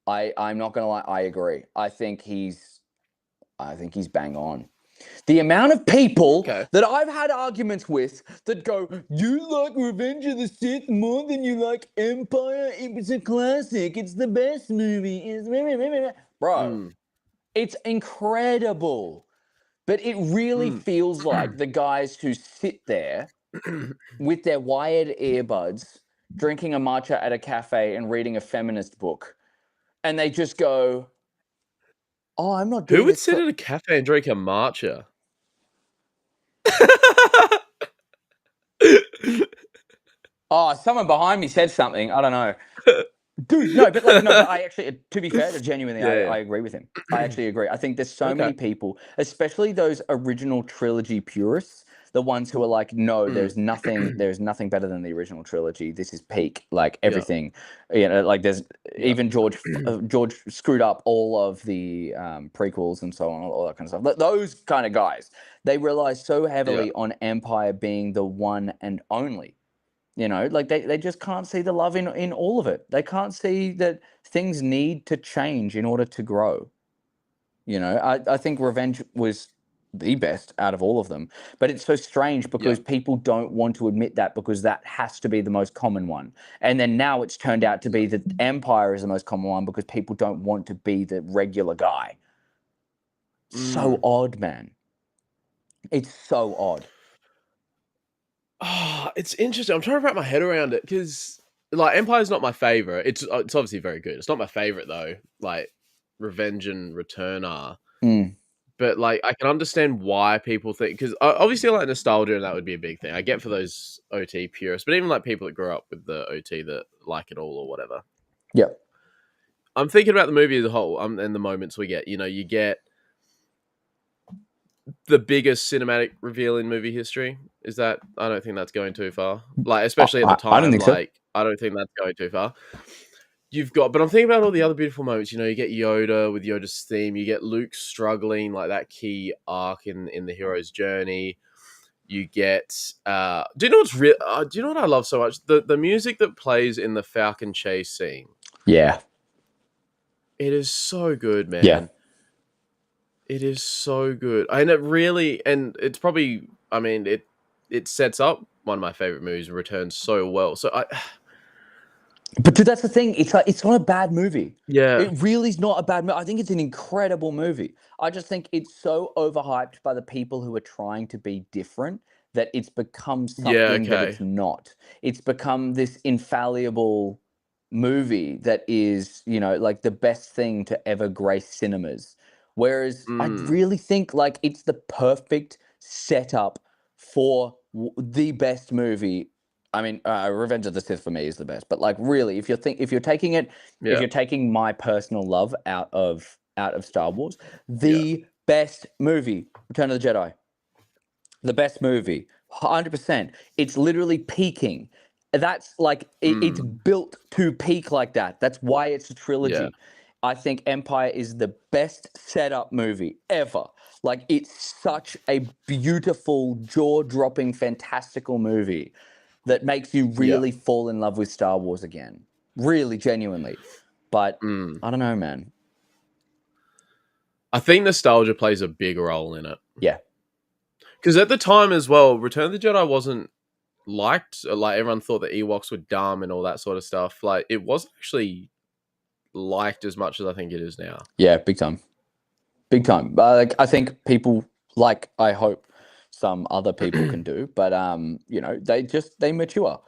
I'm not gonna lie. I agree. I think he's bang on. The amount of people Okay. that I've had arguments with that go, "You like Revenge of the Sith more than you like Empire? It was a classic. It's the best movie." Bro, Mm. it's incredible. But it really Mm. feels like the guys who sit there with their wired earbuds, drinking a matcha at a cafe and reading a feminist book, and they just go, "Oh, I'm not Who doing would this sit for." at a cafe and drink a matcha? Oh, someone behind me said something. I don't know. Dude, no, but I actually, to be fair, genuinely, Yeah, I agree with him. I yeah. actually agree. I think there's so many Okay. people, especially those original trilogy purists, the ones who are like, no, Mm. there's nothing better than the original trilogy. This is peak, like Yeah, everything. You know, like there's yeah. even George screwed up all of the prequels and so on, all that kind of stuff. Those kind of guys, they rely so Yeah. heavily on Empire being the one and only. You know, like they just can't see the love in all of it. They can't see that things need to change in order to grow. You know, I think Revenge was the best out of all of them, but it's so strange Yeah. because people don't want to admit that because that has to be the most common one. And then now it's turned out to be that Empire is the most common one because people don't want to be the regular guy. So Mm. odd, man. It's so odd. Ah, it's interesting. I'm trying to wrap my head around it because, like, Empire's not my favorite. It's obviously very good. It's not my favorite though. Like, Revenge and Return are, Mm, but like, I can understand why people think because obviously, like nostalgia and that would be a big thing. I get for those OT purists, but even like people that grew up with the OT that like it all or whatever. yep. I'm thinking about the movie as a whole, and the moments we get. You know, you get the biggest cinematic reveal in movie history. Is that I don't think that's going too far. Like especially at the I don't time, think so. like I don't think that's going too far. You've got, but I'm thinking about all the other beautiful moments. You know, you get Yoda with Yoda's theme. You get Luke struggling, like that key arc in the hero's journey. You get, do you know what's real? Do you know what I love so much? The music that plays in the Falcon chase scene. Yeah. It is so good, Yeah. man. It is so good, and it really, and it's probably, I mean, it sets up one of my favorite movies, and returns so well. So I, But dude, that's the thing. It's like it's not a bad movie. yeah, It really is not a bad movie. I think it's an incredible movie. I just think it's so overhyped by the people who are trying to be different that it's become yeah, something that okay, it's not. It's become this infallible movie that is, you know, like the best thing to ever grace cinemas. Whereas I mm, really think like it's the perfect setup for the best movie. I mean, Revenge of the Sith for me is the best. But like, really, if you're taking it, if yeah, you're taking my personal love out of Star Wars, yeah, the best movie, Return of the Jedi, the best movie, 100%. It's literally peaking. That's like it's mm, built to peak like that. That's why it's a yeah, trilogy. I think Empire is the best setup movie ever. Like it's such a beautiful, jaw-dropping, fantastical movie that makes you yeah, really fall in love with Star Wars again. Really, genuinely. But mm. I don't know, man. I think nostalgia plays a big role in it Yeah. because at the time as well, Return of the Jedi wasn't liked. Like everyone thought the Ewoks were dumb and all that sort of stuff. Like it wasn't actually liked as much as I think it is now. Yeah, big time. Big time. Like, I think people like I hope some other people can do, but you know, they mature.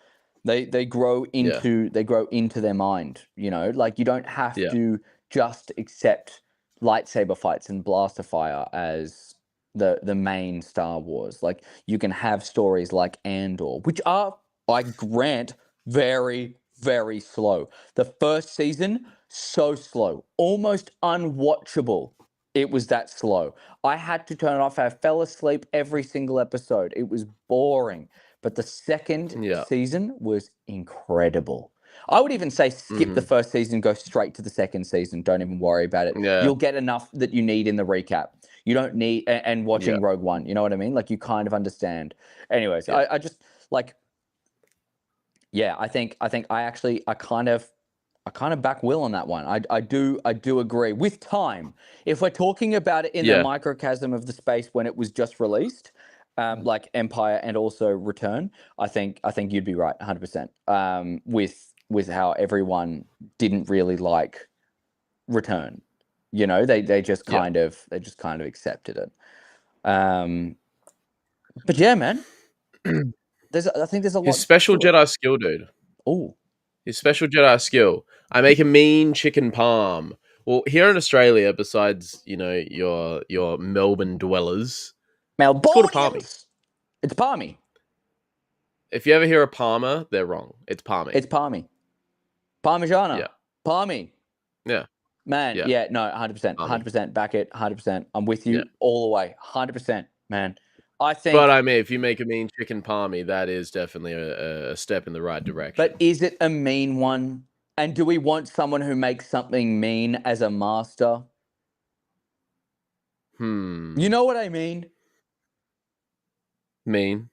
Yeah, They grow into their mind, you know? Like you don't have yeah, to just accept lightsaber fights and blaster fire as the main Star Wars. Like you can have stories like Andor, which are, I grant, very very slow. The first season, so slow, almost unwatchable. It was that slow. I had to turn it off. I fell asleep every single episode. It was boring. But the second Yeah. season was incredible. I would even say skip the first season, go straight to the second season. Don't even worry about it. Yeah. You'll get enough that you need in the recap. You don't need, and watching Rogue One, you know what I mean? Like, you kind of understand. Anyways, I just like, yeah, I think I kind of back Will on that one. I do agree. With time, if we're talking about it in the microcosm of the space when it was just released, like Empire and also Return, I think you'd be right, 100%. With how everyone didn't really like Return, you know, they just kind of accepted it. But yeah, man, I think there's a lot. His special Jedi skill, dude. Oh, his special Jedi skill. I make a mean chicken palm. Well, here in Australia, besides your Melbourne dwellers, it's called a palmy. It's palmy. If you ever hear a palmer, they're wrong. It's palmy. It's palmy. Parmigiana. Yeah. Palmy. Yeah. Man, yeah, no, 100%. 100%. Back it, 100%. I'm with you all the way. 100%, man. I think. But I mean, if you make a mean chicken palmy, that is definitely a step in the right direction. But is it a mean one? And do we want someone who makes something mean as a master? You know what I mean? Mean.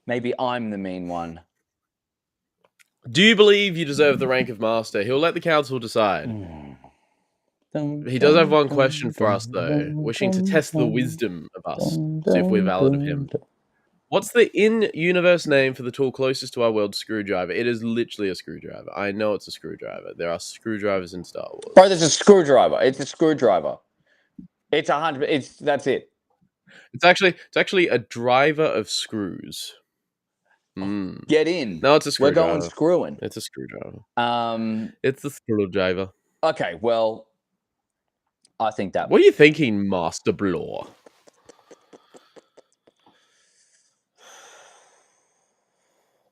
Maybe I'm the mean one. Do you believe you deserve the rank of master? He'll let the council decide. He does have one question for us, though, wishing to test the wisdom of us, see if we're valid of him. What's the in-universe name for the tool closest to our world, screwdriver? It is literally a screwdriver. I know it's a screwdriver. There are screwdrivers in Star Wars. Bro, there's a screwdriver. It's a screwdriver. It's 100. That's it. It's actually a driver of screws. Get in. No, it's a screwdriver. We're going screwing. It's a screwdriver. It's a screwdriver. Okay, well, I think that. What are you thinking, Master Blore?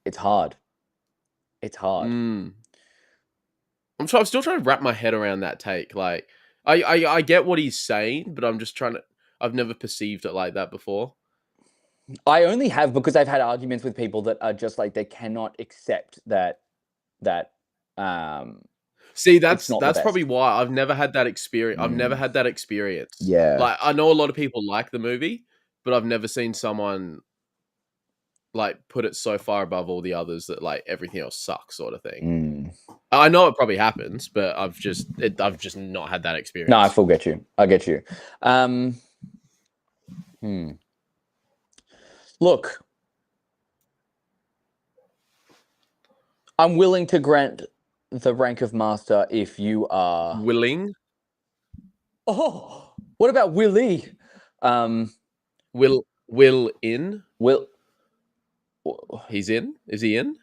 It's hard. I'm still trying to wrap my head around that take. Like, I get what he's saying, but I'm just trying to. I've never perceived it like that before. I only have because I've had arguments with people that are just like they cannot accept that. See, that's probably why I've never had that experience. I've never had that experience. Yeah, like I know a lot of people like the movie, but I've never seen someone like put it so far above all the others that like everything else sucks, sort of thing. I know it probably happens, but I've just not had that experience. No, I full get you. I get you. Look, I'm willing to grant the rank of master if you are willing. Oh, what about Willie? Will in? Will he's in? Is he in?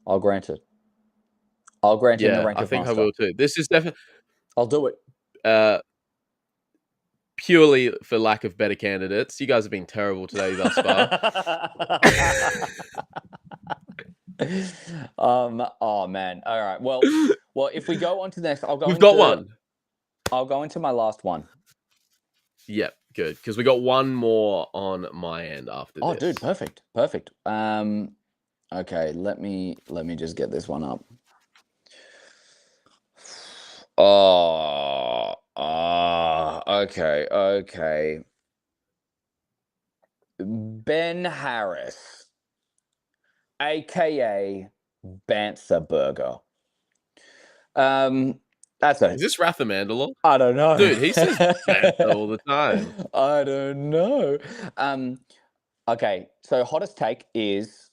I'll grant it. I'll grant him the rank of master. I think I will too. This is definitely. I'll do it. Purely for lack of better candidates. You guys have been terrible today thus far. Oh man. All right. Well, if we go on to the next, We've got one. I'll go into my last one. Yep, good. Because we got one more on my end after this. Oh, dude, perfect. Okay, let me just get this one up. Okay. Ben Harris, aka Bantha Burger. Is this Wrath of Mandalore? I don't know. Dude, he says Bantha all the time. I don't know. Okay, so hottest take is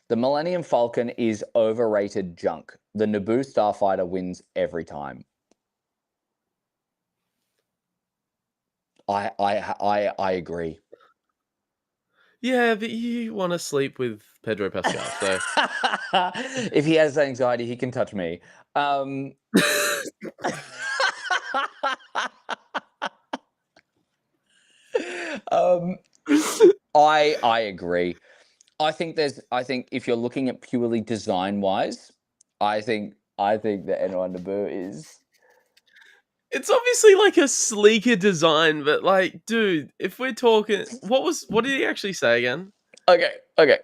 the Millennium Falcon is overrated junk. The Naboo starfighter wins every time. I agree. Yeah, but you want to sleep with Pedro Pascal, so if he has anxiety, he can touch me. I agree. I think if you're looking at purely design wise, I think the N1 Naboo is It's obviously like a sleeker design, but like, dude, if we're talking, what did he actually say again? okay. Okay,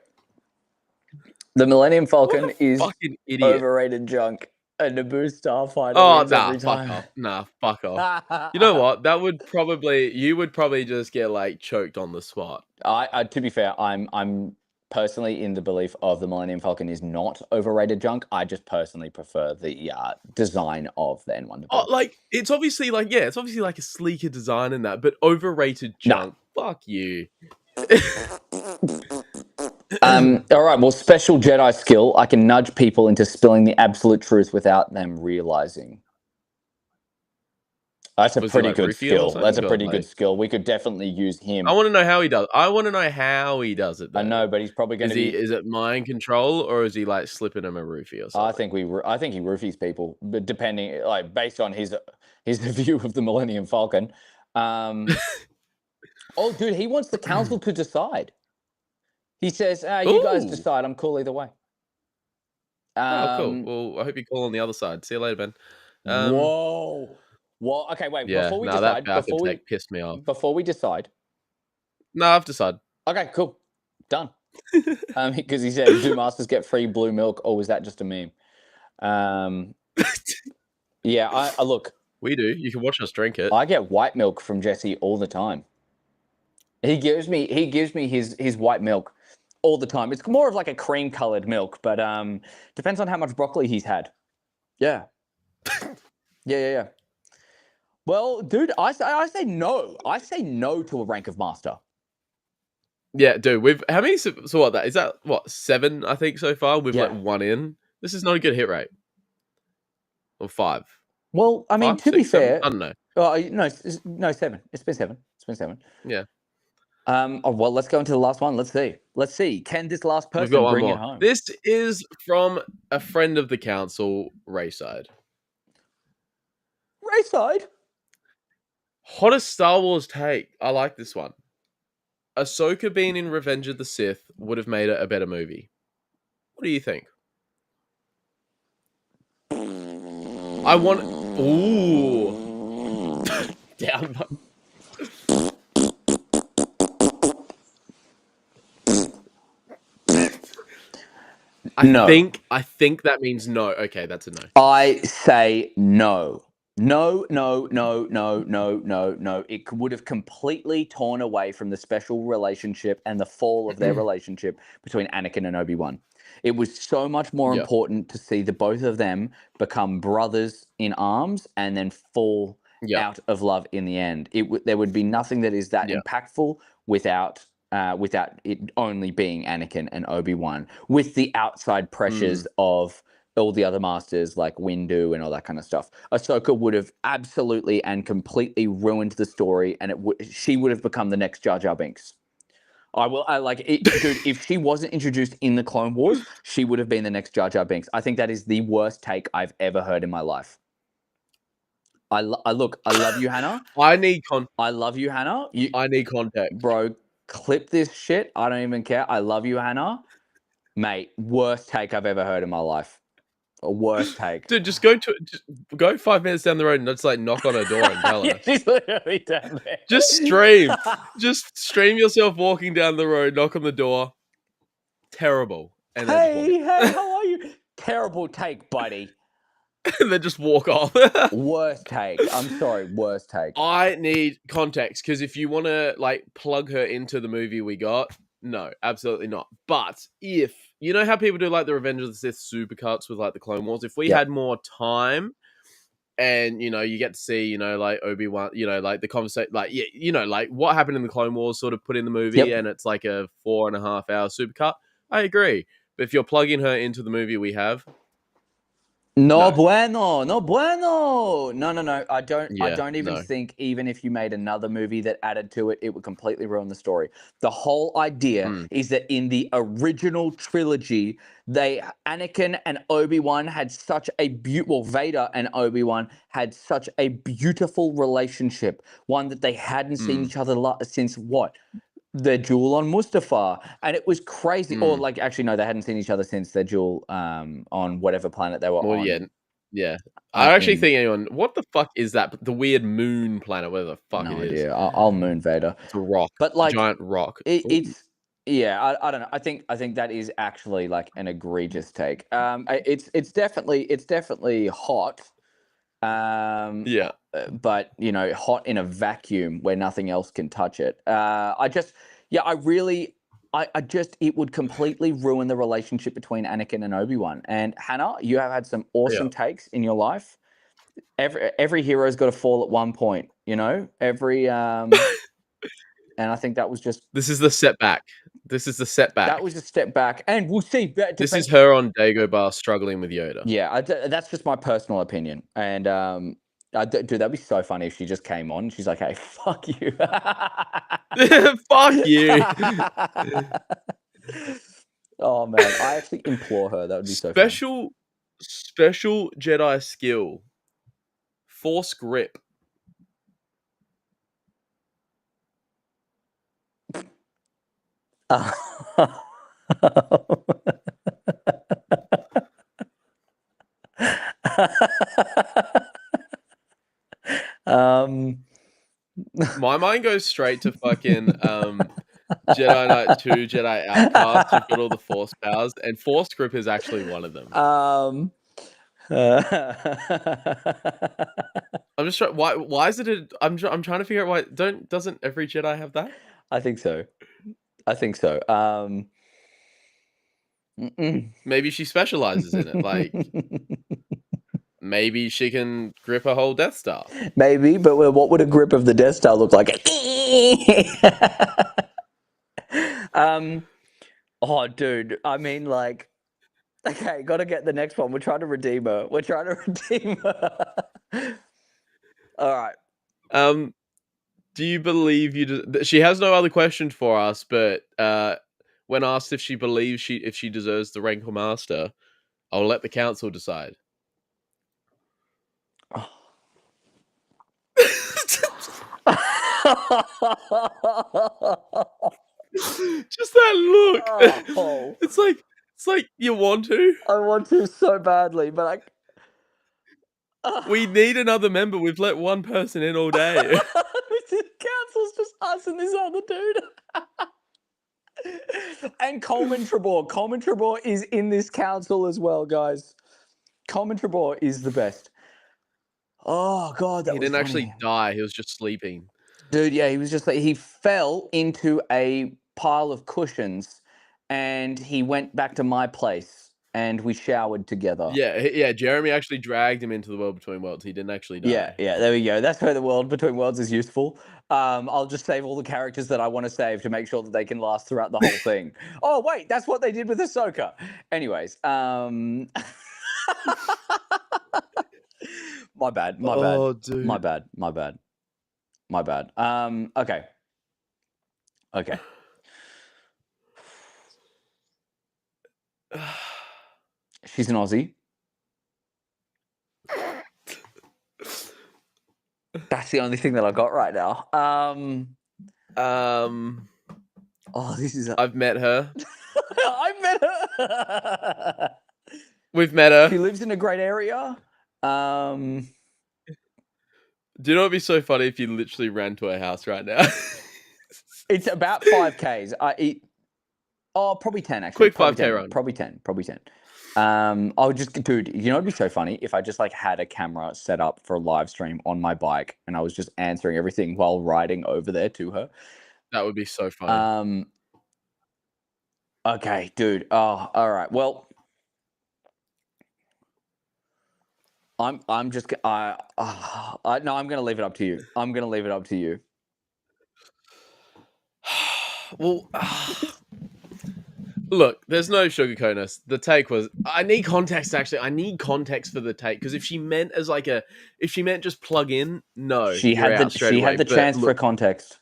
the Millennium What Falcon a is fucking idiot! overrated junk. A Naboo starfighter Oh, wins nah, every fuck time. off. Nah, fuck off. You know what? You would probably just get like choked on the spot. To be fair, I'm personally in the belief of the Millennium Falcon is not overrated junk. I just personally prefer the design of the N1 Oh, Naboo. like it's obviously like a sleeker design in that, but overrated Nah. junk. Fuck you. All right. Well, special Jedi skill. I can nudge people into spilling the absolute truth without them realizing. That's a Was he pretty like good roofie or skill. That's something? a God, pretty good like skill. We could definitely use I him. want to know how he does. I want to know how he does it I though. know, but he's probably going to be. Is it mind control or is he like slipping him a roofie or I something? think I think he roofies people, but depending, like based on his view of the Millennium Falcon. Um, oh, dude, he wants the council to decide. He says, "You guys Ooh. decide. I'm cool either way." Oh, cool. Um, Well, I hope you call on the other side. See you later, Ben. whoa. Well, okay, wait. Yeah. No, that Falcon tech pissed me off. Before we decide. No, I've decided. Okay, cool, done. Because he said, "Do masters get free blue milk, or was that just a meme?" Yeah, I look. We do. You can watch us drink it. I get white milk from Jesse all the time. He gives me his white milk all the time. It's more of like a cream colored milk, but depends on how much broccoli he's had. Yeah. Yeah. Well, dude, I say no. I say no to a rank of master. Yeah, dude. We've how many? So what? That is that? What 7? I think so far. We've Yeah. let 1 in. This is not a good hit rate. Or 5. Well, I mean, 5, to be 6, 7? fair, I don't know. no, 7. It's been 7. It's been 7. Yeah, Well, let's go into the last one. Let's see. Can this last we've got person one bring it more. home? This is from a friend of the council, Rayside. Rayside. Hottest Star Wars take. I like this one. Ahsoka being in Revenge of the Sith would have made it a better movie. What do you think? I want. Ooh. Down. No. I think that means no. Okay, that's a no. I say no. No. It would have completely torn away from the special relationship and the fall of their relationship between Anakin and Obi-Wan. It was so much more Yeah. important to see the both of them become brothers in arms and then fall Yeah. out of love in the end. There would be nothing that is that Yeah. impactful without it only being Anakin and Obi-Wan, with the outside pressures of all the other masters like Windu and all that kind of stuff. Ahsoka would have absolutely and completely ruined the story, and she would have become the next Jar Jar Binks. Dude. If she wasn't introduced in the Clone Wars, she would have been the next Jar Jar Binks. I think that is the worst take I've ever heard in my life. I love you, Hannah. I need I love you, Hannah. I need context, bro. Clip this shit. I don't even care. I love you, Hannah. Mate, worst take I've ever heard in my life. A worst take. Dude, just go 5 minutes down the road and just like knock on her door and tell her. Yeah, she's literally down there. Just stream. Just stream yourself walking down the road, knock on the door. Terrible. And hey, how are you? Terrible take, buddy. and then just walk off. Worst take. I'm sorry, worst take. I need context because if you want to like plug her into the movie we got, no, absolutely not. But if you know how people do like the Revenge of the Sith supercuts with like the Clone Wars, if we had more time and you get to see like Obi-Wan, like the conversation, like like what happened in the Clone Wars sort of put in the movie, and it's like a 4.5 hour supercut. I agree, but if you're plugging her into the movie we have. No bueno. No. I don't even no. think even if you made another movie that added to it, it would completely ruin the story. The whole idea is that in the original trilogy, Anakin and Obi-Wan had such a Vader and Obi-Wan had such a beautiful relationship, one that they hadn't seen each other since what? their duel on Mustafar, and it was crazy. Or Mm. like, actually, no, they hadn't seen each other since their duel on whatever planet they were Well, on. yeah. I actually In think anyone. What the fuck is that? The weird moon planet, whatever the fuck it no is. idea. I'll Moon Vader, It's a rock, but a like giant rock. Ooh. it's yeah. I don't know. I think that is actually like an egregious take. It's definitely hot. Yeah. But you know, hot in a vacuum where nothing else can touch it. I just, it would completely ruin the relationship between Anakin and Obi-Wan. And Hannah, you have had some Yeah. awesome takes in your life. Every hero's got to fall at one point, you know. And I think that was just This is the setback. This is the setback. that was a step back, and we'll see. This is her on Dagobah struggling with Yoda. Yeah, that's just my personal opinion. And dude, that'd be so funny if she just came on. And she's like, "Hey, fuck you." Fuck you. Oh man, I actually implore her. That would be so fun. Special Jedi skill. Force grip. um, My mind goes straight to fucking Jedi Knight 2, Jedi Outcast. You've got all the Force powers, and Force grip is actually one of them. I'm just trying. Why is it? I'm trying to figure out why. Doesn't every Jedi have that? I think so. I think so. Maybe she specializes in it. Like maybe she can grip a whole Death Star. Maybe, but what would a grip of the Death Star look like? Oh, dude. I mean, like, okay, gotta get the next one. We're trying to redeem her. We're trying to redeem her. All right. Do you believe she has no other questions for us, but when asked if she believes if she deserves the rank of master, I'll let the council decide. Just that look. Oh. It's like you want to. I want to so badly, but We need another member. We've let one person in all day. the council's just us and this other dude. And Coleman Trebor. Coleman Trebor is in this council as well, guys. Coleman Trebor is the best. Oh god, that He was didn't funny. actually die. He was just sleeping. Dude, yeah, he was just like, he fell into a pile of cushions and he went back to my place and we showered together. Yeah. Jeremy actually dragged him into the world between worlds. He didn't actually die. Yeah, there we go. That's where the world between worlds is useful. I'll just save all the characters that I want to save to make sure that they can last throughout the whole thing. Oh, wait, that's what they did with Ahsoka. Anyways, my bad. Oh, dude. My bad. Okay. She's an Aussie. That's the only thing that I got right now. Oh, this is. I've met her. I've met her. We've met her. She lives in a great area. Do you know what'd be so funny if you literally ran to her house right now? It's about 5Ks. Probably 10 actually. Quick 5K run. Probably 10. I'll just, dude, you know, it'd be so funny if I just like had a camera set up for a live stream on my bike and I was just answering everything while riding over there to her. That would be so funny. Okay, dude. Oh, all right. Well, I'm just no, I'm gonna leave it up to you. Well, look, there's no sugarcoating us. The take was. I need context. Actually, I need context for the take because if she meant just plug in, no, She had the chance for context.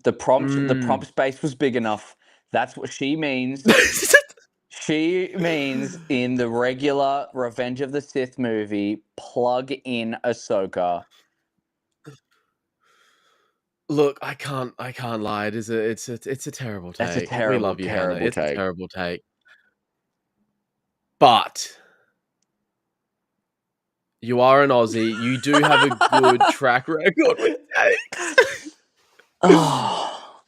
The prompt space was big enough. That's what she means. She means in the regular Revenge of the Sith movie, plug in Ahsoka. Look, I can't lie. It's a terrible That's a take. We terrible, love you, Hannah. terrible It's a take. terrible take. But you are an Aussie. You do have a good track record with takes. Oh,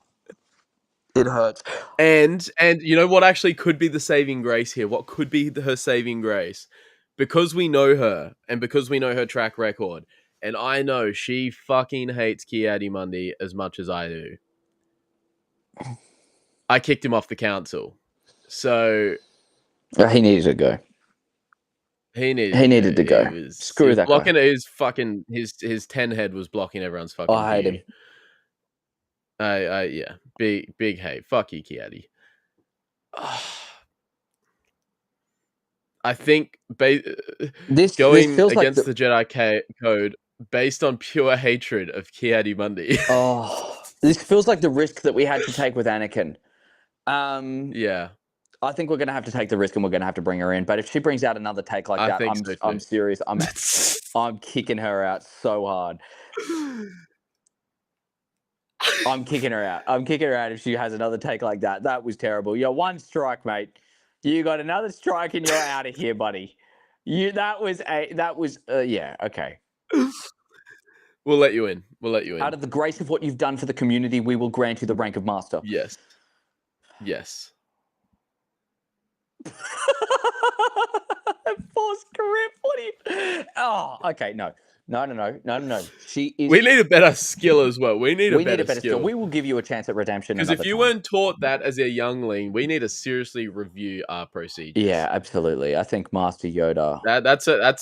it hurts. And you know what actually could be the saving grace here? What could be her saving grace? Because we know her and because we know her track record, and I know she fucking hates Kiadimundi as much as I do. I kicked him off the council. So He needed to go. he needed He to go. needed to go. It Screw was that guy. blocking his fucking his 10 head was blocking everyone's fucking I hate view. him. Yeah. Big hate. Fuck you, Kiadi. I think This going feels like against the Jedi code based on pure hatred of Kiadimundi. this feels like the risk that we had to take with Anakin. Yeah, I think we're gonna have to take the risk and we're gonna have to bring her in. But if she brings out another take like I that, think so I'm too. serious. I'm kicking her out so hard. I'm kicking her out. I'm kicking her out if she has another take like that. That was terrible. You're one strike, mate. You got another strike and you're out of here, buddy. That was yeah, okay. We'll let you in. We'll let you in. Out of the grace of what you've done for the community, we will grant you the rank of master. Yes. Yes. Force grip. What do you? Oh, okay. No. She is. We need a better skill as well. We need a better skill. skill. We will give you a chance at redemption. Because if you time. weren't taught that as a youngling, we need to seriously review our procedures. Yeah, absolutely. I think Master Yoda. That's a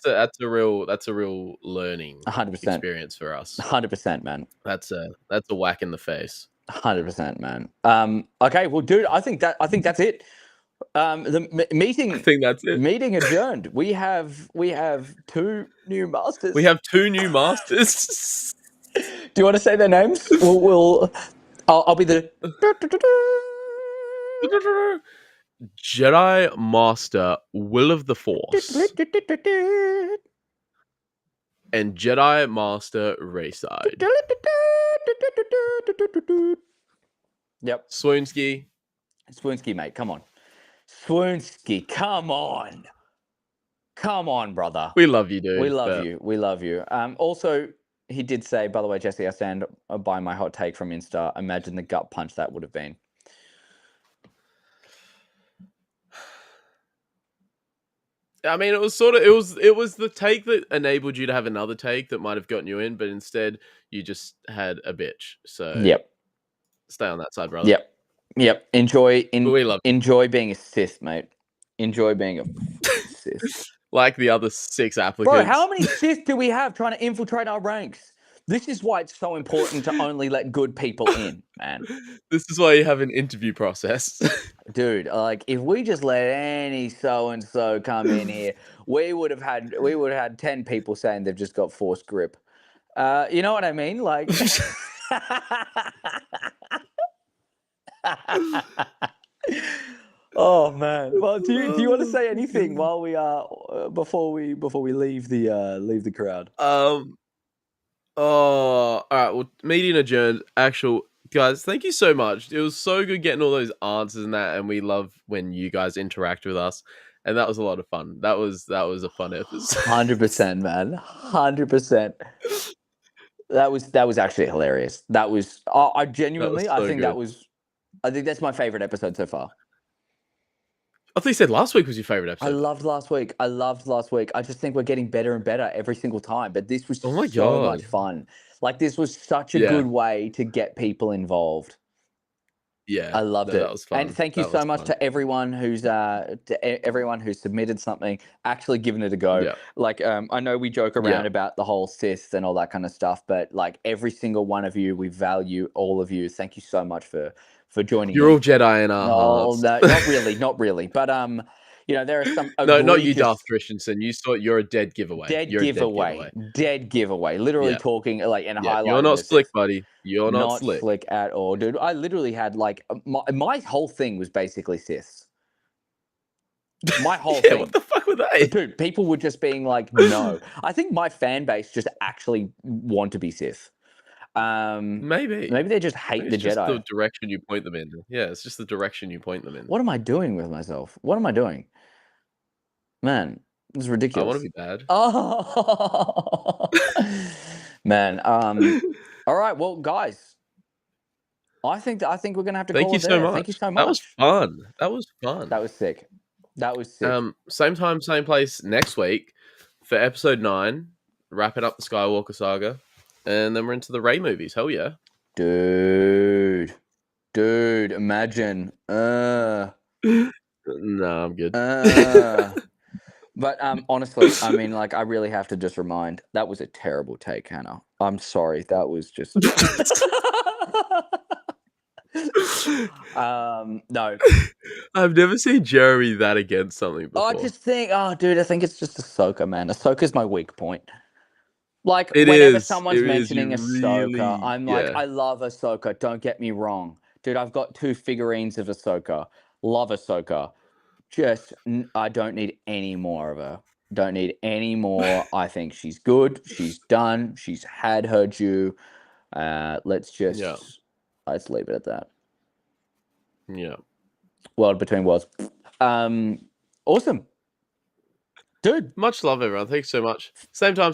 real learning 100% experience for us. 100%, man. That's a whack in the face. 100%, man. Okay, well, dude, I think that's it. The meeting. I think that's it. Meeting adjourned. We have 2 new masters. We have 2 new masters. Do you want to say their names? I'll be the Jedi Master Will of the Force and Jedi Master Rayside. Yep. Swoonsky, mate. Come on. Swoonsky, come on. Come on, brother. we love you, dude. We love you. We love you. Also, he did say, by the way, Jesse, I stand by my hot take from Insta. Imagine the gut punch that would have been. I mean, it was the take that enabled you to have another take that might have gotten you in, but instead you just had a bitch. So yep, stay on that side, brother. Yep. Enjoy being a Sith, mate. Enjoy being a Sith. Like the other 6 applicants. Bro, how many Sith do we have trying to infiltrate our ranks? This is why it's so important to only let good people in, man. This is why you have an interview process. Dude, like if we just let any so-and-so come in here, we would have had 10 people saying they've just got force grip. You know what I mean? Like oh man. Well, do you want to say anything while we are before we leave the crowd? All right. Well, meeting adjourned. Guys, thank you so much. It was so good getting all those answers and that, and we love when you guys interact with us. And that was a lot of fun. That was a fun episode. 100%, man. 100%. That was actually hilarious. That was I genuinely so I think that's my favorite episode so far. I thought you said last week was your favorite episode. I loved last week. I just think we're getting better and better every single time. But this was so much fun. Like this was such a good way to get people involved. Yeah, I loved it. That was fun. And thank you so much to everyone who's submitted something, actually given it a go. Yeah. Like I know we joke around about the whole Sith and all that kind of stuff, but like every single one of you, we value all of you. Thank you so much for joining. You're all Jedi in our hearts. No, not really. But you know, there are some no, not you, Darth Christensen. You're a dead giveaway. Dead giveaway. Literally talking like in a highlight. You're not slick, buddy. You're not slick at all, dude. I literally had like my whole thing was basically Siths. My whole thing. What the fuck were they? Dude, people were just being like, no. I think my fan base just actually want to be Sith. Maybe. Maybe they just hate Maybe the it's just the Jedi. direction you point them in. Yeah, it's just the direction you point them in. What am I doing with myself? What am I doing? Man, this is I want to ridiculous. be bad. Oh, man. All right. Well, guys, I think we're gonna have to Thank call you it so there. Thank you much. so That was much. fun. That was fun. That was sick. That was sick. Same time, same place next week for episode 9, wrapping up the Skywalker saga, and then we're into the Rey movies. Hell yeah. Dude. Imagine. Nah, I'm good. But honestly, I mean, like, I really have to just remind that was a terrible take, Hannah. I'm sorry. That was just no. I've never seen Jeremy that against something I before. just think, dude, I think it's just Ahsoka, man. Ahsoka's my weak point. Like, It whenever is. someone's It is. mentioning You Ahsoka, really, I'm like, yeah. I love Ahsoka. Don't get me wrong, dude. I've got 2 figurines of Ahsoka. Love Ahsoka. Just, I don't need any more of her. Don't need any more. I think she's good. She's done. She's had her due. Let's Yeah. leave it at that. Yeah. World between worlds. Awesome, dude. Much love, everyone. Thanks so much. Same time.